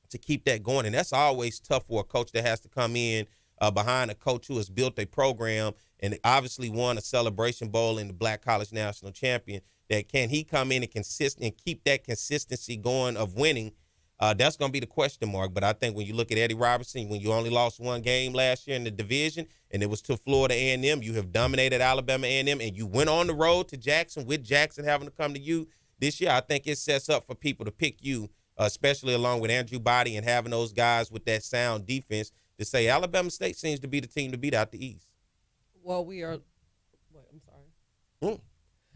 to keep that going? And that's always tough for a coach that has to come in behind a coach who has built a program and obviously won a Celebration Bowl in the Black College National Champion. That can he come in and keep that consistency going of winning? That's going to be the question mark. But I think when you look at Eddie Robertson, when you only lost one game last year in the division, and it was to Florida A&M, you have dominated Alabama A&M, and you went on the road to Jackson with Jackson having to come to you this year. I think it sets up for people to pick you, especially along with Andrew Body and having those guys with that sound defense, to say Alabama State seems to be the team to beat out the East. Well, we are – wait, I'm sorry.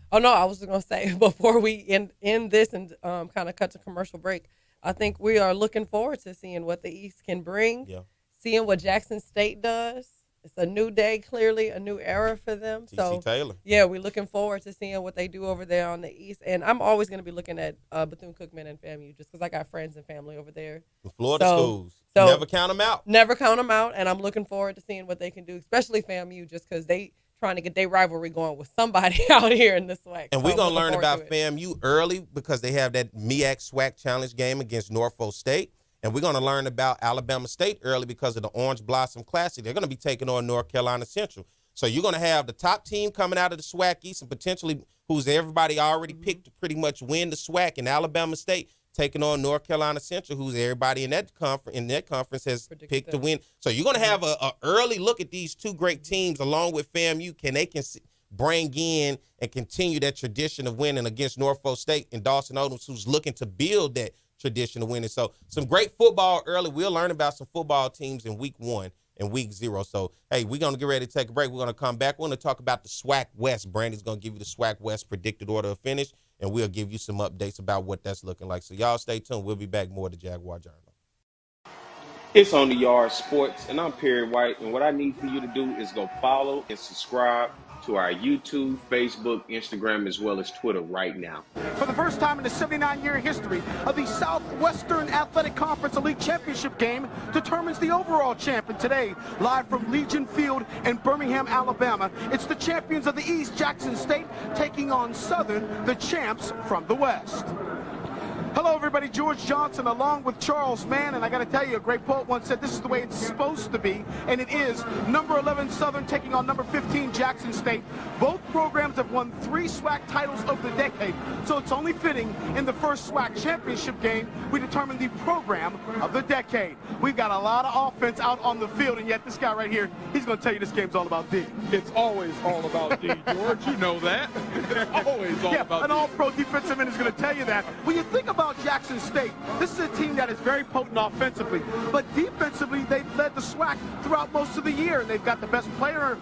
Oh, no, I was just going to say before we end this and kind of cut to commercial break, I think we are looking forward to seeing what the East can bring, seeing what Jackson State does. It's a new day, clearly, a new era for them. TC Taylor. Yeah, we're looking forward to seeing what they do over there on the East. And I'm always going to be looking at Bethune-Cookman and FAMU just because I got friends and family over there. The Florida schools. So never count them out. Never count them out. And I'm looking forward to seeing what they can do, especially FAMU, just because they trying to get their rivalry going with somebody out here in this SWAC. And we're going to learn about FAMU early because they have that MEAC SWAC challenge game against Norfolk State. And we're going to learn about Alabama State early because of the Orange Blossom Classic. They're going to be taking on North Carolina Central. So you're going to have the top team coming out of the SWAC East and potentially who's everybody already picked to pretty much win the SWAC in Alabama State taking on North Carolina Central, who's everybody in that conference has picked to win. So you're going to have a early look at these two great teams along with FAMU. Can they bring in and continue that tradition of winning against Norfolk State and Dawson Odoms, who's looking to build that tradition of winning. So some great football early. We'll learn about some football teams in week 1 and week 0. So, hey, we're going to get ready to take a break. We're going to come back. We're going to talk about the SWAC West. Brandy's going to give you the SWAC West predicted order of finish, and we'll give you some updates about what that's looking like. So y'all stay tuned. We'll be back more to Jaguar Journal. It's On the Yard Sports, and I'm Perry White, and what I need for you to do is go follow and subscribe to our YouTube, Facebook, Instagram, as well as Twitter right now. For the first time in the 79-year history of the Southwestern Athletic Conference Elite Championship game determines the overall champion today. Live from Legion Field in Birmingham, Alabama, it's the champions of the East, Jackson State, taking on Southern, the champs from the West. Hello, everybody. George Johnson along with Charles Mann. And I got to tell you, a great poet once said this is the way it's supposed to be. And it is. Number 11 Southern taking on number 15 Jackson State. Both programs have won 3 SWAC titles over the decade. So it's only fitting in the first SWAC championship game we determine the program of the decade. We've got a lot of offense out on the field. And yet this guy right here, he's going to tell you this game's all about D. It's always all about D, George. You know that. Always all about D. An all-pro defensive end is going to tell you that. When you think about Jackson State, this is a team that is very potent offensively, but defensively they've led the SWAC throughout most of the year, and they've got the best player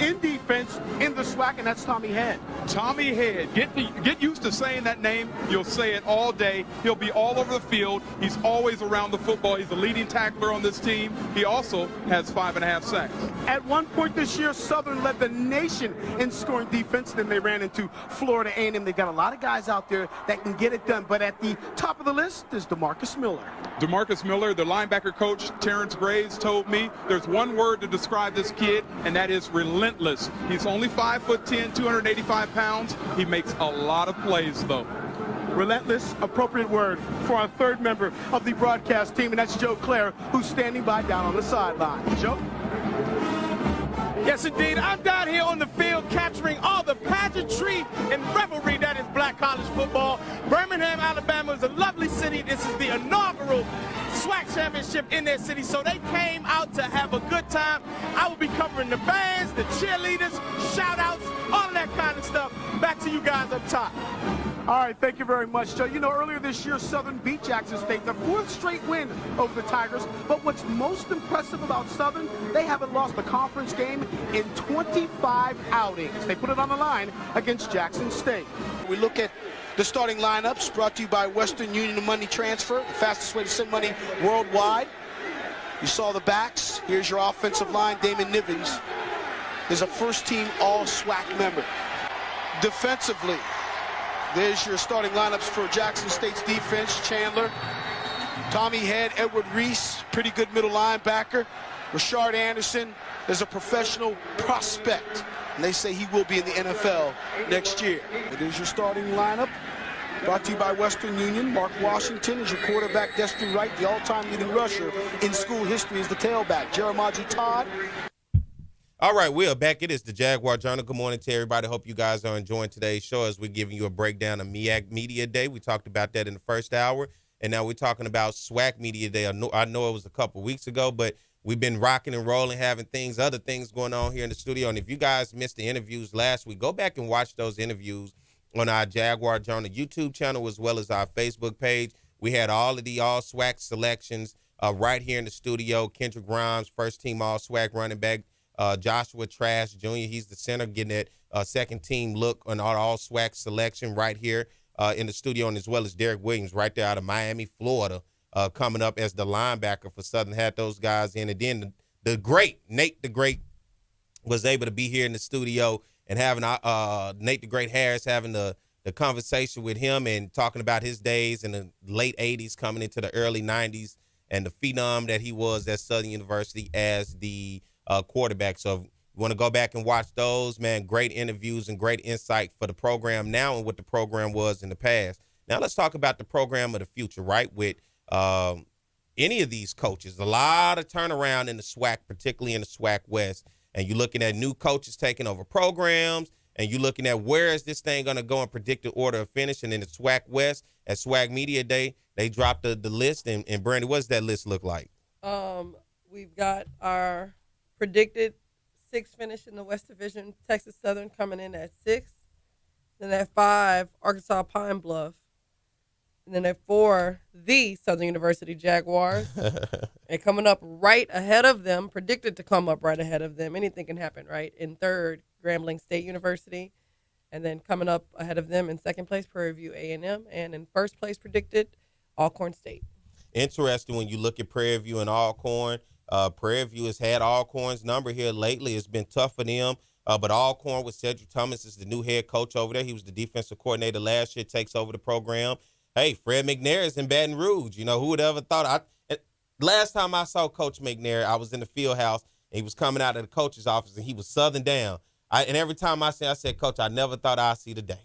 in defense in the SWAC, and that's Tommy Head. Tommy Head. Get used to saying that name. You'll say it all day. He'll be all over the field. He's always around the football. He's the leading tackler on this team. He also has 5.5 sacks. At one point this year, Southern led the nation in scoring defense. Then they ran into Florida A&M. They've got a lot of guys out there that can get it done, but at the top of the list is DeMarcus Miller. DeMarcus Miller, the linebacker coach, Terrence Graves, told me there's one word to describe this kid, and that is relentless. He's only 5'10", 285 pounds. He makes a lot of plays, though. Relentless, appropriate word for our third member of the broadcast team, and that's Joe Clare, who's standing by down on the sideline. Joe? Yes, indeed. I'm down here on the field capturing all the pageantry and revelry that is black college football. Birmingham, Alabama is a lovely city. This is the inaugural SWAC championship in their city, so they came out to have a good time. I will be covering the bands, the cheerleaders, shout-outs, all of that kind of stuff. Back to you guys up top. All right, thank you very much, Joe. You know, earlier this year, Southern beat Jackson State, their 4th straight win over the Tigers. But what's most impressive about Southern, they haven't lost a conference game in 25 outings. They put it on the line against Jackson State. We look at the starting lineups brought to you by Western Union Money Transfer, the fastest way to send money worldwide. You saw the backs. Here's your offensive line. Damon Nivens is a first-team All-SWAC member. Defensively, there's your starting lineups for Jackson State's defense. Chandler, Tommy Head, Edward Reese, pretty good middle linebacker. Rashard Anderson is a professional prospect, and they say he will be in the NFL next year. It is your starting lineup, brought to you by Western Union. Mark Washington is your quarterback. Destry Wright, the all-time leading rusher in school history, is the tailback. Jeremiah Todd. All right, we're back. It is the Jaguar Journal. Good morning to everybody. Hope you guys are enjoying today's show as we're giving you a breakdown of MEAC Media Day. We talked about that in the first hour, and now we're talking about SWAC Media Day. I know it was a couple weeks ago, but we've been rocking and rolling, having other things going on here in the studio. And if you guys missed the interviews last week, go back and watch those interviews on our Jaguar Journal YouTube channel as well as our Facebook page. We had all of the All-SWAC selections right here in the studio. Kendrick Grimes, first-team All-SWAC running back. Joshua Trash Jr., he's the center, getting that second-team look on our All-SWAC selection right here in the studio, and as well as Derek Williams right there out of Miami, Florida, coming up as the linebacker for Southern. Had those guys in. And then the great Nate the Great was able to be here in the studio and having Nate the Great Harris having the conversation with him and talking about his days in the late 80s coming into the early 90s and the phenom that he was at Southern University as the quarterback. So if you want to go back and watch those, man, great interviews and great insight for the program now and what the program was in the past. Now let's talk about the program of the future, right, with any of these coaches. A lot of turnaround in the SWAC, particularly in the SWAC West. And you're looking at new coaches taking over programs, and you're looking at where is this thing going to go in predicted order of finish. And in the SWAC West, at SWAC Media Day, they dropped the list. And Brandi, what does that list look like? We've got our predicted 6 finish in the West Division, Texas Southern coming in at 6. Then at 5, Arkansas Pine Bluff. And then at 4, the Southern University Jaguars. And coming up right ahead of them, predicted to come up right ahead of them. Anything can happen, right? In 3rd, Grambling State University. And then coming up ahead of them in 2nd place, Prairie View A&M. And in 1st place, predicted, Alcorn State. Interesting when you look at Prairie View and Alcorn. Prairie View has had Alcorn's number here lately. It's been tough for them. But Alcorn with Cedric Thomas is the new head coach over there. He was the defensive coordinator last year, takes over the program. Hey, Fred McNair is in Baton Rouge. You know, who would ever thought? Last time I saw Coach McNair, I was in the field house, and he was coming out of the coach's office, and he was Southern down. And every time I said, Coach, I never thought I'd see the day.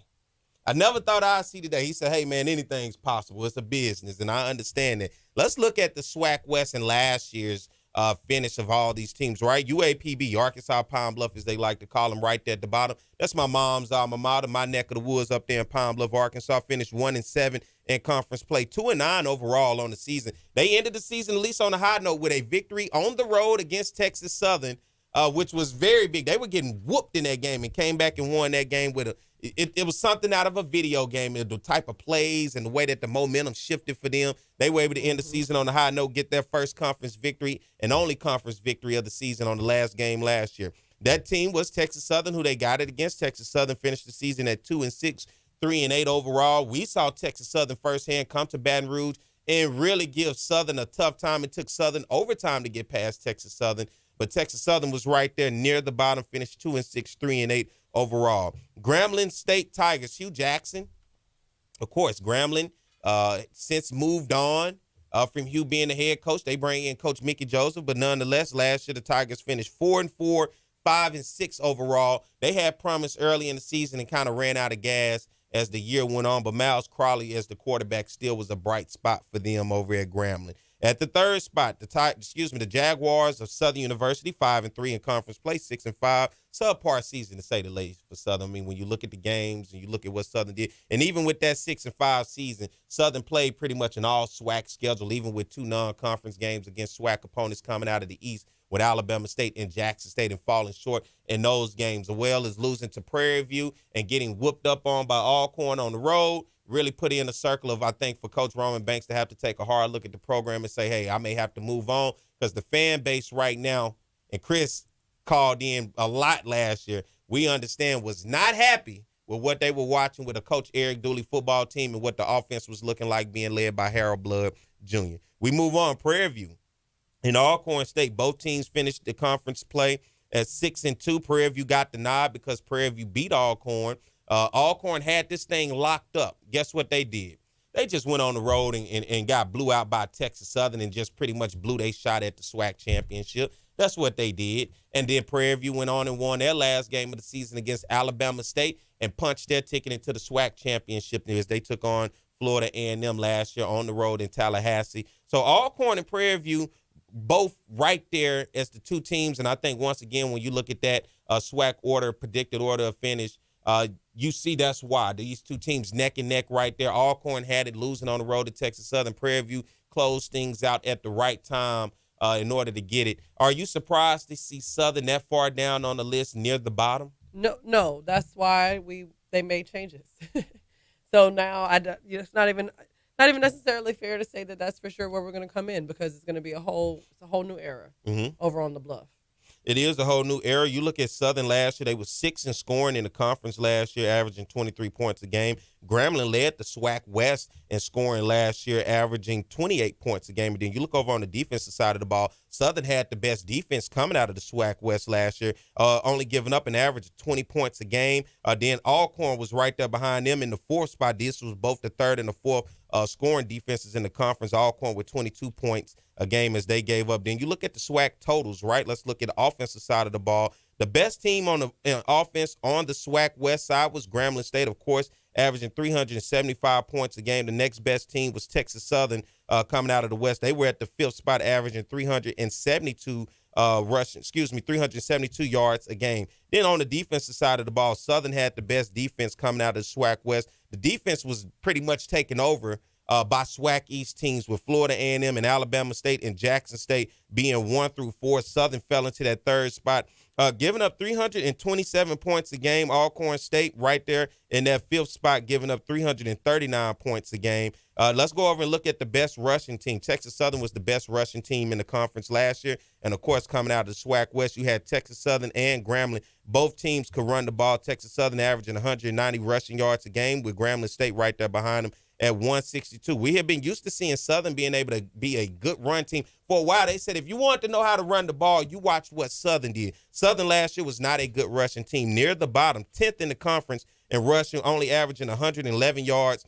I never thought I'd see the day. He said, hey, man, anything's possible. It's a business, and I understand that. Let's look at the SWAC West and last year's finish of all these teams, right? UAPB, Arkansas Pine Bluff, as they like to call them, right there at the bottom. That's my mom's alma mater, my neck of the woods up there in Pine Bluff, Arkansas. Finished 1-7 in conference play, 2-9 overall on the season. They ended the season, at least on a high note, with a victory on the road against Texas Southern, which was very big. They were getting whooped in that game and came back and won that game with it was something out of a video game, the type of plays and the way that the momentum shifted for them. They were able to end the season on a high note, get their first conference victory and only conference victory of the season on the last game last year. That team was Texas Southern, who they got it against. Texas Southern finished the season at 2-6, 3-8 overall. We saw Texas Southern firsthand come to Baton Rouge and really give Southern a tough time. It took Southern overtime to get past Texas Southern, but Texas Southern was right there near the bottom, finished 2-6, 3-8 overall. Grambling State Tigers, Hugh Jackson, of course, Grambling since moved on from Hugh being the head coach. They bring in Coach Mickey Joseph, but nonetheless, last year the Tigers finished 4-4, 5-6 overall. They had promise early in the season and kind of ran out of gas as the year went on, but Miles Crawley as the quarterback still was a bright spot for them over at Grambling. At the 3rd spot, the Jaguars of Southern University, 5-3 in conference play, 6-5. Subpar season, to say the least, for Southern. I mean, when you look at the games and you look at what Southern did, and even with that 6-5 season, Southern played pretty much an all SWAC schedule, even with 2 non-conference games against SWAC opponents coming out of the East, with Alabama State and Jackson State, and falling short in those games, as well as losing to Prairie View and getting whooped up on by Alcorn on the road. Really put in a circle of, I think, for Coach Roman Banks to have to take a hard look at the program and say, hey, I may have to move on, because the fan base right now, and Chris called in a lot last year, we understand was not happy with what they were watching with a Coach Eric Dooley football team and what the offense was looking like being led by Harold Blood Jr. We move on. Prairie View and Alcorn State, both teams finished the conference play at 6-2. Prairie View got the nod because Prairie View beat Alcorn. Alcorn had this thing locked up. Guess what they did? They just went on the road and got blew out by Texas Southern and just pretty much blew their shot at the SWAC championship. That's what they did. And then Prairie View went on and won their last game of the season against Alabama State and punched their ticket into the SWAC championship as they took on Florida A&M last year on the road in Tallahassee. So Alcorn and Prairie View both right there as the 2 teams. And I think, once again, when you look at that SWAC order, predicted order of finish, you see that's why. These 2 teams neck and neck right there. Alcorn had it losing on the road to Texas Southern. Prairie View closed things out at the right time in order to get it. Are you surprised to see Southern that far down on the list near the bottom? No. That's why they made changes. So now it's not even necessarily fair to say that that's for sure where we're going to come in, because it's going to be a whole new era over on the Bluff. It is a whole new era. You look at Southern last year, they were 6th in scoring in the conference last year, averaging 23 points a game. Grambling led the SWAC West in scoring last year, averaging 28 points a game. And then you look over on the defensive side of the ball, Southern had the best defense coming out of the SWAC West last year, only giving up an average of 20 points a game. Then Alcorn was right there behind them in the 4th spot. This was both the 3rd and the 4th scoring defenses in the conference. Alcorn with 22 points a game as they gave up. Then you look at the SWAC totals, right? Let's look at the offensive side of the ball. The best team on the offense on the SWAC West side was Grambling State, of course, averaging 375 points a game. The next best team was Texas Southern coming out of the West. They were at the 5th spot, averaging 372 372 yards a game. Then on the defensive side of the ball, Southern had the best defense coming out of the SWAC West. The defense was pretty much taken over by SWAC East teams, with Florida A&M and Alabama State and Jackson State being 1 through 4. Southern fell into that 3rd spot, giving up 327 points a game. Alcorn State right there in that 5th spot, giving up 339 points a game. Let's go over and look at the best rushing team. Texas Southern was the best rushing team in the conference last year. And, of course, coming out of the SWAC West, you had Texas Southern and Grambling. Both teams could run the ball. Texas Southern averaging 190 rushing yards a game, with Grambling State right there behind them at 162. We have been used to seeing Southern being able to be a good run team. For a while, they said if you want to know how to run the ball, you watch what Southern did. Southern last year was not a good rushing team. Near the bottom, 10th in the conference in rushing, only averaging 111 yards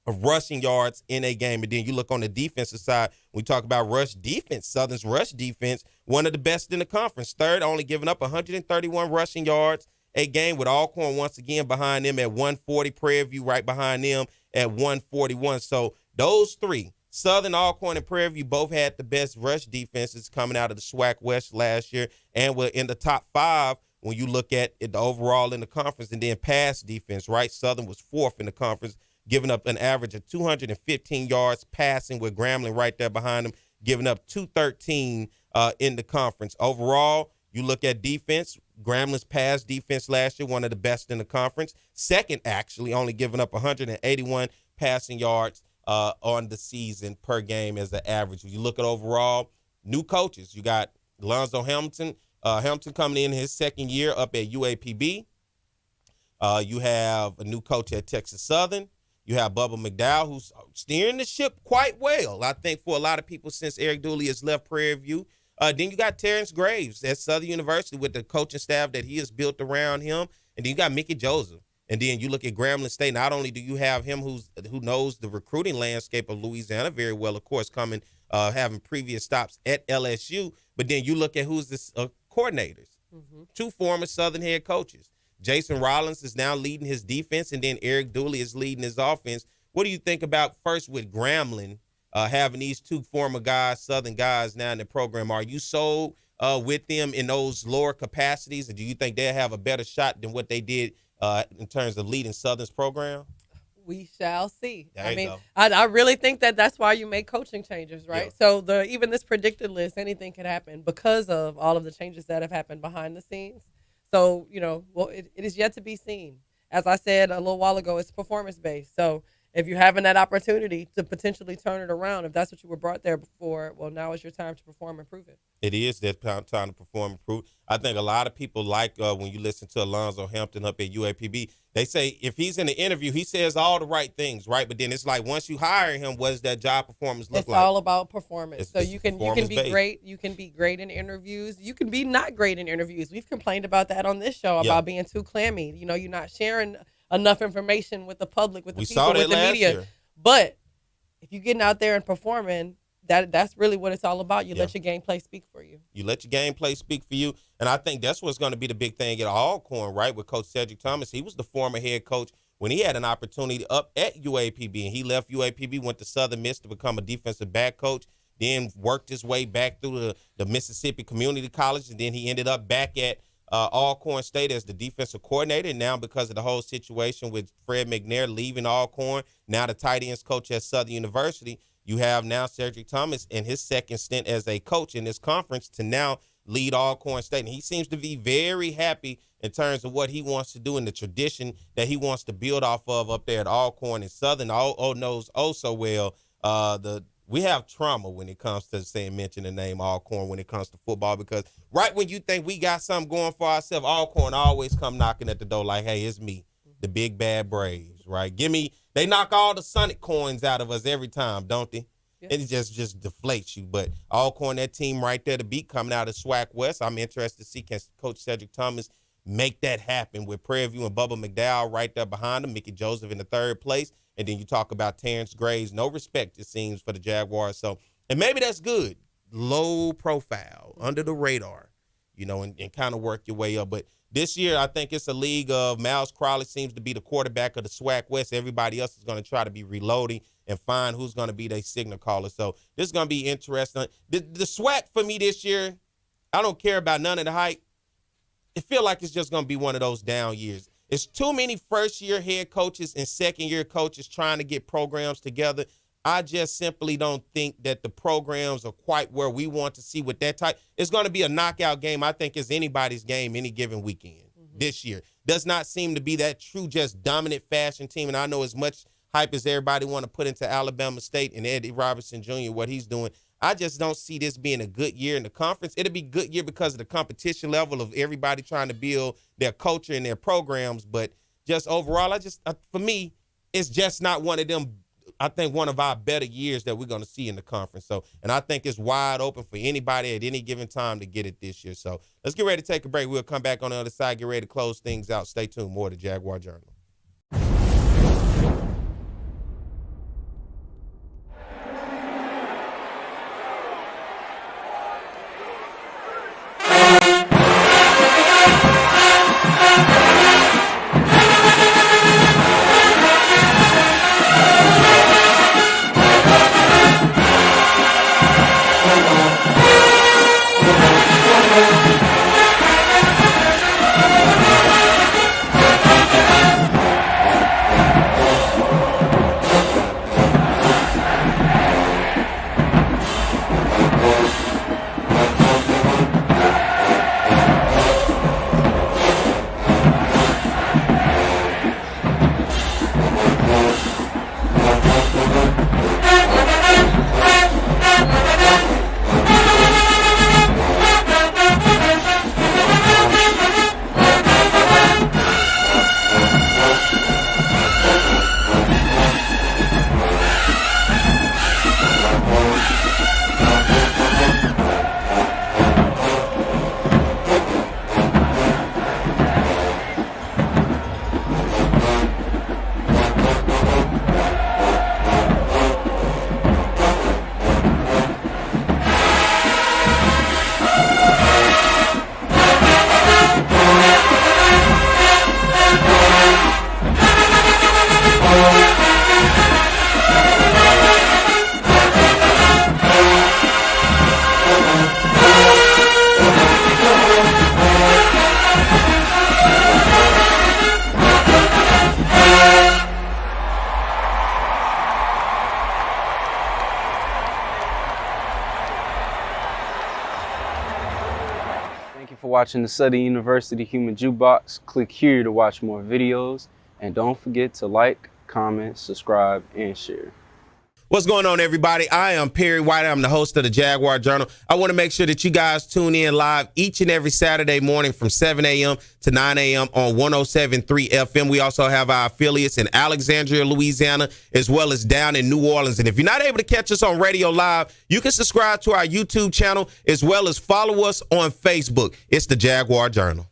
of rushing yards in a game. And then you look on the defensive side, we talk about rush defense. Southern's rush defense, one of the best in the conference. 3rd, only giving up 131 rushing yards a game, with Alcorn once again behind them at 140. Prairie View right behind them at 141. So those 3, Southern, Alcorn, and Prairie View, both had the best rush defenses coming out of the SWAC West last year, and were in the top 5 when you look at it, the overall in the conference. And then pass defense, right? Southern was 4th in the conference, giving up an average of 215 yards passing, with Grambling right there behind them, giving up 213 in the conference. Overall, you look at defense, Grambling's pass defense last year, one of the best in the conference. 2nd, actually, only giving up 181 passing yards on the season per game as an average. When you look at overall, new coaches, you got Lonzo Hamilton coming in his 2nd year up at UAPB. You have a new coach at Texas Southern. You have Bubba McDowell, who's steering the ship quite well, I think, for a lot of people since Eric Dooley has left Prairie View. Then you got Terrence Graves at Southern University with the coaching staff that he has built around him. And then you got Mickey Joseph. And then you look at Grambling State. Not only do you have him who knows the recruiting landscape of Louisiana very well, of course, having previous stops at LSU, but then you look at who's the coordinators. 2 former Southern head coaches. Jason Rollins is now leading his defense, and then Eric Dooley is leading his offense. What do you think about, first, with Grambling, having these 2 former guys, Southern guys, now in the program? Are you sold with them in those lower capacities, or do you think they'll have a better shot than what they did in terms of leading Southern's program? We shall see. There you go. I really think that's why you make coaching changes, right? Yeah. So even this predicted list, anything can happen because of all of the changes that have happened behind the scenes. So, it is yet to be seen. As I said a little while ago, it's performance-based. So if you're having that opportunity to potentially turn it around, if that's what you were brought there before, well, now is your time to perform and prove it. It is that time to perform and prove. I think a lot of people like when you listen to Alonzo Hampton up at UAPB, they say if he's in the interview, he says all the right things, right? But then it's like once you hire him, what does that job performance look like? It's all about performance. So you can be based. great. You can be great in interviews. You can be not great in interviews. We've complained about that on this show about being too clammy. You're not sharing enough information with the public, with the people, with the media. Year. But if you're getting out there and performing, that's really what it's all about. You let your gameplay speak for you. You let your gameplay speak for you. And I think that's what's going to be the big thing at Alcorn, right, with Coach Cedric Thomas. He was the former head coach when he had an opportunity up at UAPB. And he left UAPB, went to Southern Miss to become a defensive back coach, then worked his way back through the Mississippi Community College, and then he ended up back at Alcorn State as the defensive coordinator. And now because of the whole situation with Fred McNair leaving Alcorn, now the tight ends coach at Southern University, you have now Cedric Thomas in his 2nd stint as a coach in this conference to now lead Alcorn State. And he seems to be very happy in terms of what he wants to do and the tradition that he wants to build off of up there at Alcorn. And Southern knows so well we have trauma when it comes to mention the name Alcorn when it comes to football, because right when you think we got something going for ourselves, Alcorn always come knocking at the door like, hey, it's me, the big bad Braves, right? They knock all the Sonic coins out of us every time, don't they? Yeah. It just deflates you. But Alcorn, that team right there to beat coming out of SWAC West, I'm interested to see can Coach Cedric Thomas make that happen with Prairie View and Bubba McDowell right there behind him, Mickey Joseph in the 3rd place. And then you talk about Terrence Graves. No respect, it seems, for the Jaguars. So, and maybe that's good. Low profile, under the radar, and kind of work your way up. But this year, I think it's a league of Miles Crowley seems to be the quarterback of the SWAC West. Everybody else is going to try to be reloading and find who's going to be their signal caller. So this is going to be interesting. The SWAC for me this year, I don't care about none of the hype. It feel like it's just going to be one of those down years. It's too many first-year head coaches and second-year coaches trying to get programs together. I just simply don't think that the programs are quite where we want to see with that type. It's going to be a knockout game. I think it's anybody's game any given weekend this year. Does not seem to be that true, just dominant fashion team. And I know as much hype as everybody want to put into Alabama State and Eddie Robertson Jr., what he's doing, I just don't see this being a good year in the conference. It'll be a good year because of the competition level of everybody trying to build their culture and their programs. But just overall, for me, it's just not one of them, I think, one of our better years that we're going to see in the conference. So, and I think it's wide open for anybody at any given time to get it this year. So let's get ready to take a break. We'll come back on the other side, get ready to close things out. Stay tuned. More to Jaguar Journal. Watching the Southern University Human Jukebox. Click here to watch more videos, and don't forget to like, comment, subscribe, and share. What's going on, everybody? I am Perry White. I'm the host of the Jaguar Journal. I want to make sure that you guys tune in live each and every Saturday morning from 7 a.m. to 9 a.m. on 107.3 FM. We also have our affiliates in Alexandria, Louisiana, as well as down in New Orleans. And if you're not able to catch us on radio live, you can subscribe to our YouTube channel as well as follow us on Facebook. It's the Jaguar Journal.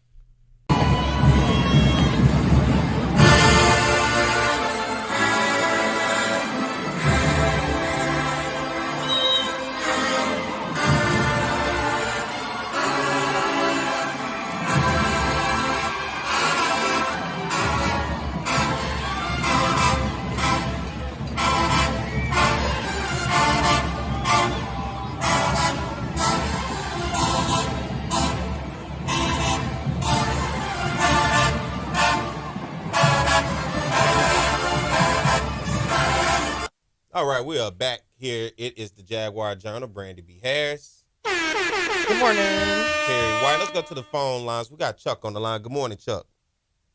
All right, we are back here. It is the Jaguar Journal. Brandi B. Harris. Good morning. Terry White. Let's go to the phone lines. We got Chuck on the line. Good morning, Chuck.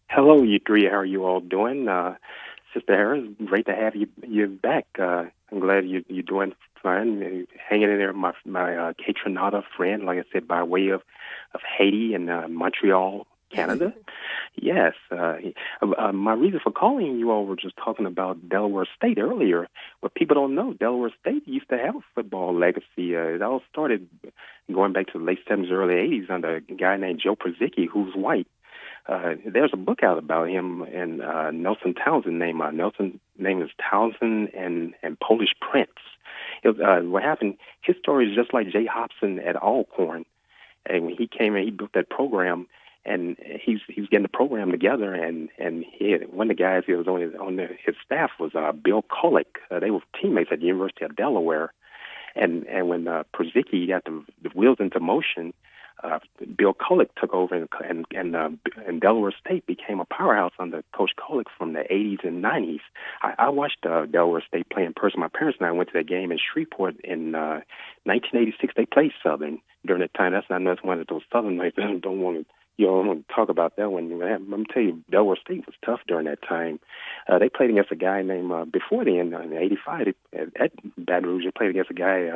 Hello, you three. How are you all doing? Sister Harris, great to have you back. I'm glad you're doing fine. Hanging in there with my Catronata friend, like I said, by way of Haiti and Montreal, Canada. Yes. My reason for calling you all were just talking about Delaware State earlier. What people don't know, Delaware State used to have a football legacy. It all started going back to the late 70s, early 80s under a guy named Joe Przicki, who's white. There's a book out about him and Nelson Townsend name. Nelson name is Townsend and Polish Prince. What happened, his story is just like Jay Hobson at Alcorn. And when he came in, he built that program. and he's getting the program together. And one of the guys who was on his staff was Bill Kolek. They were teammates at the University of Delaware. And when Przicki got the wheels into motion, Bill Kolek took over, and Delaware State became a powerhouse under Coach Kolek from the 80s and 90s. I watched Delaware State play in person. My parents and I went to that game in Shreveport in 1986. They played Southern during that time. That's one of those Southern nights. I don't want to talk about that one. I'm going to tell you, Delaware State was tough during that time. They played against a guy named, before the end, in 85, at Baton Rouge, they played against a guy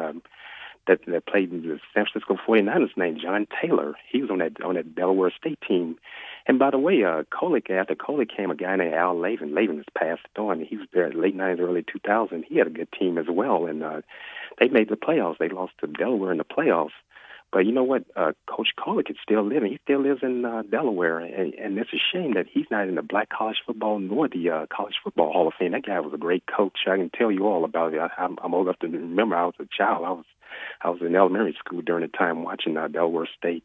that played in the San Francisco 49ers named John Taylor. He was on that Delaware State team. And by the way, after Kolek came a guy named Al Lavin. Lavin has passed on. He was there at late 90s, early 2000. He had a good team as well, and they made the playoffs. They lost to Delaware in the playoffs. But you know what? Coach Kolek is still living. He still lives in Delaware, and it's a shame that he's not in the Black College Football nor the College Football Hall of Fame. That guy was a great coach. I can tell you all about it. I'm old enough to remember. I was a child. I was in elementary school during the time watching Delaware State.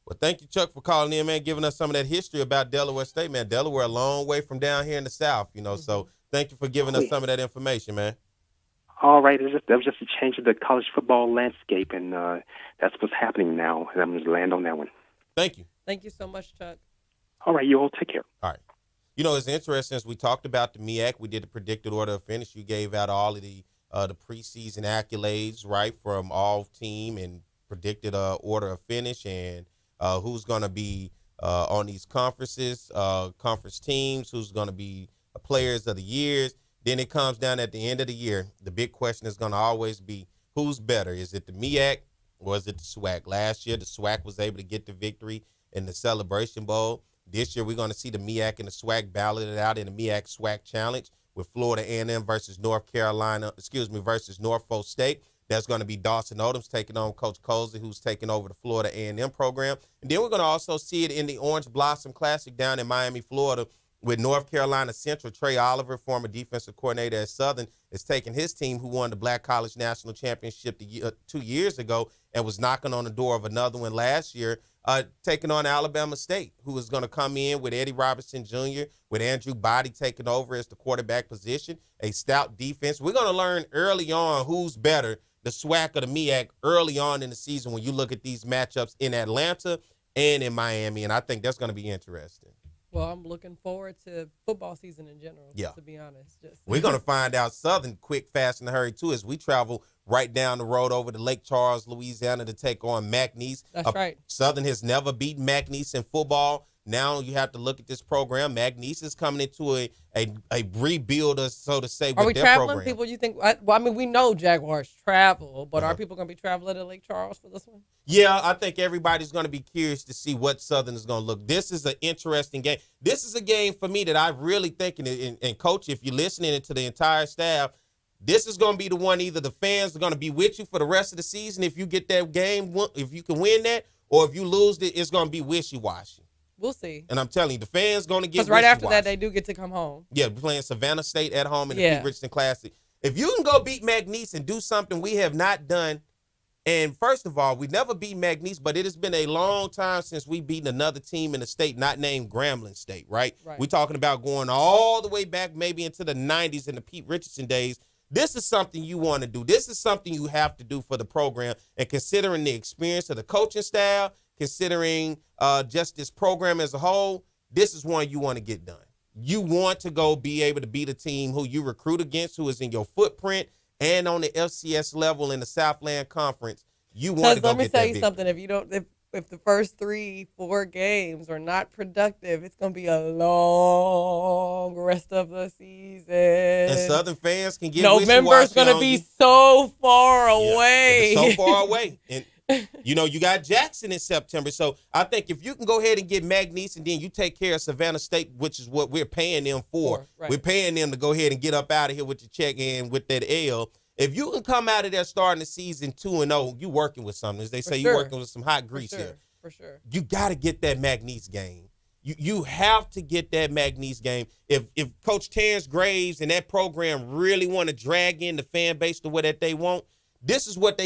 Well, thank you, Chuck, for calling in, man, giving us some of that history about Delaware State, man. Delaware a long way from down here in the South, so thank you for giving us some of that information, man. All right, that was just a change of the college football landscape, and that's what's happening now, and I'm going to land on that one. Thank you. Thank you so much, Chuck. All right, you all take care. All right. It's interesting, as we talked about the MEAC, we did the predicted order of finish. You gave out all of the preseason accolades, right, from all team and predicted order of finish and who's going to be on these conferences, conference teams, who's going to be players of the years. Then it comes down at the end of the year. The big question is going to always be who's better. Is it the MEAC or is it the SWAC? Last year, the SWAC was able to get the victory in the Celebration Bowl. This year, we're going to see the MEAC and the SWAC battle it out in the MEAC SWAC Challenge with Florida A&M versus versus Norfolk State. That's going to be Dawson Odoms taking on Coach Colsey, who's taking over the Florida A&M program. And then we're going to also see it in the Orange Blossom Classic down in Miami, Florida, with North Carolina Central. Trey Oliver, former defensive coordinator at Southern, is taking his team, who won the Black College National Championship 2 years ago and was knocking on the door of another one last year, taking on Alabama State, who is going to come in with Eddie Robertson Jr., with Andrew Body taking over as the quarterback position, a stout defense. We're going to learn early on who's better, the SWAC or the MEAC, early on in the season when you look at these matchups in Atlanta and in Miami, and I think that's going to be interesting. Well, I'm looking forward to football season in general, to be honest. We're going to find out Southern quick, fast, and hurry, too, as we travel right down the road over to Lake Charles, Louisiana, to take on McNeese. That's right. Southern has never beaten McNeese in football. Now you have to look at this program. McNeese is coming into a rebuilder, so to say, with their program. Are we traveling? People, you think? We know Jaguars travel, but are people going to be traveling to Lake Charles for this one? Yeah, I think everybody's going to be curious to see what Southern is going to look. This is an interesting game. This is a game for me that I really think, and Coach, if you're listening to the entire staff, this is going to be the one either the fans are going to be with you for the rest of the season if you get that game, if you can win that, or if you lose it, it's going to be wishy-washy. We'll see. And I'm telling you, the fans going to get because right after that, they do get to come home. Yeah, playing Savannah State at home in the Pete Richardson Classic. If you can go beat McNeese and do something we have not done, and first of all, we never beat McNeese, but it has been a long time since we beaten another team in the state not named Grambling State, right? We're talking about going all the way back maybe into the 90s in the Pete Richardson days. This is something you want to do. This is something you have to do for the program. And considering the experience of the coaching staff, considering just this program as a whole, this is one you want to get done. You want to go be able to beat a team who you recruit against, who is in your footprint and on the FCS level in the Southland Conference. You want to go get that Let me tell you something. If the first 3-4 games are not productive, it's going to be a long rest of the season. And Southern fans can get November's going to be so far away. So far away. And you got Jackson in September. So I think if you can go ahead and get McNeese and then you take care of Savannah State, which is what we're paying them for. Right. We're paying them to go ahead and get up out of here with your check in with that L. If you can come out of there starting the season 2-0, you working with something. As they say, you're working with some hot grease here. For sure. You got to get that McNeese game. You have to get that McNeese game. If Coach Terrence Graves and that program really want to drag in the fan base the way that they want, this is what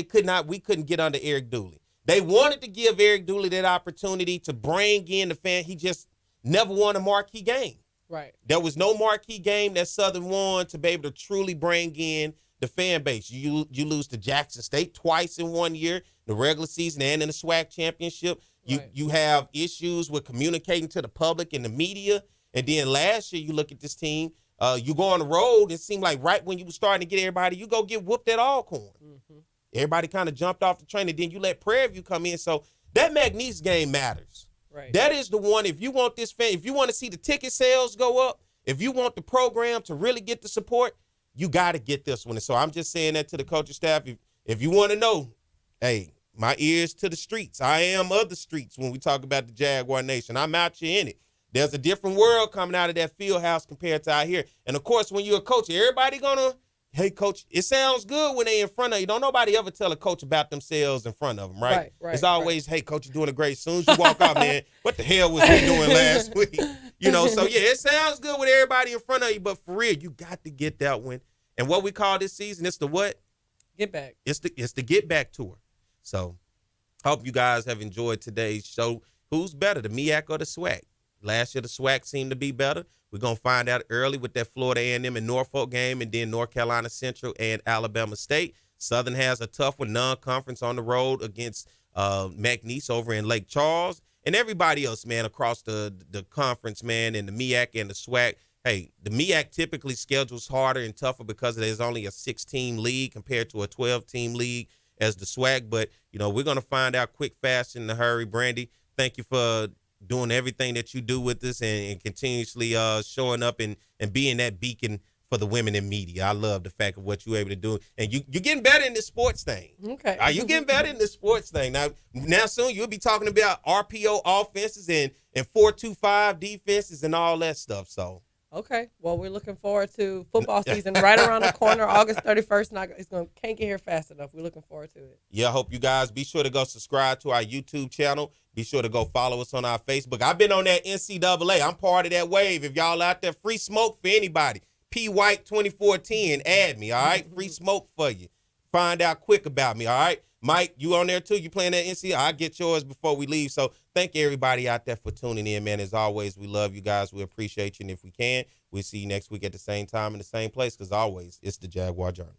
we couldn't get under Eric Dooley. They wanted to give Eric Dooley that opportunity to bring in the fan. He just never won a marquee game. Right. There was no marquee game that Southern won to be able to truly bring in the fan base. You lose to Jackson State twice in 1 year, the regular season and in the SWAC championship. You have issues with communicating to the public and the media. And then last year, you look at this team, you go on the road, it seemed like right when you were starting to get everybody, you go get whooped at Alcorn. Mm-hmm. Everybody kind of jumped off the train, and then you let Prairie View come in. So that McNeese game matters. Right. That is the one, if you want this fan, if you want to see the ticket sales go up, if you want the program to really get the support, you got to get this one. And so I'm just saying that to the coaching staff. If you want to know, hey, my ears to the streets. I am of the streets when we talk about the Jaguar Nation. I'm out here in it. There's a different world coming out of that field house compared to out here. And, of course, when you're a coach, everybody going to, hey, coach, it sounds good when they in front of you. Don't nobody ever tell a coach about themselves in front of them, right? It's always, hey, coach, you're doing a great. As soon as you walk out, man, what the hell was he doing last week? You know, so, yeah, it sounds good with everybody in front of you. But for real, you got to get that win. And what we call this season, it's the what? Get back. It's the get back tour. So hope you guys have enjoyed today's show. Who's better, the MEAC or the SWAC? Last year, the SWAC seemed to be better. We're going to find out early with that Florida A&M and Norfolk game, and then North Carolina Central and Alabama State. Southern has a tough one, non-conference on the road against McNeese over in Lake Charles. And everybody else, man, across the conference, man, and the MEAC and the SWAC. Hey, the MEAC typically schedules harder and tougher because there's only a 6-team league compared to a 12-team league as the SWAC. But, you know, we're going to find out quick, fast, in a hurry. Brandi, thank you for doing everything that you do with us and continuously showing up and being that beacon for the women in media. I love the fact of what you're able to do. And you're getting better in this sports thing. Okay. Are you getting better in this sports thing? Now soon you'll be talking about RPO offenses and 4-2-5 defenses and all that stuff. So. Okay. Well, we're looking forward to football season right around the corner, August 31st. Can't get here fast enough. We're looking forward to it. Yeah, I hope you guys be sure to go subscribe to our YouTube channel. Be sure to go follow us on our Facebook. I've been on that NCAA. I'm part of that wave. If y'all out there, free smoke for anybody. P White 2410, add me, all right? Free smoke for you. Find out quick about me, all right? Mike, you on there too? You playing that NCAA? I'll get yours before we leave. So thank everybody out there for tuning in, man. As always, we love you guys. We appreciate you. And if we can, we'll see you next week at the same time in the same place. Because always, it's the Jaguar Journal.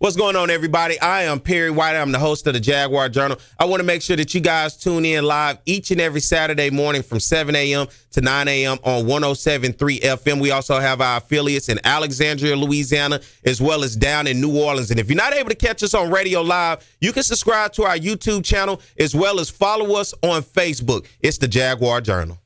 What's going on, everybody? I am Perry White. I'm the host of the Jaguar Journal. I want to make sure that you guys tune in live each and every Saturday morning from 7 a.m. to 9 a.m. on 107.3 FM. We also have our affiliates in Alexandria, Louisiana, as well as down in New Orleans. And if you're not able to catch us on radio live, you can subscribe to our YouTube channel as well as follow us on Facebook. It's the Jaguar Journal.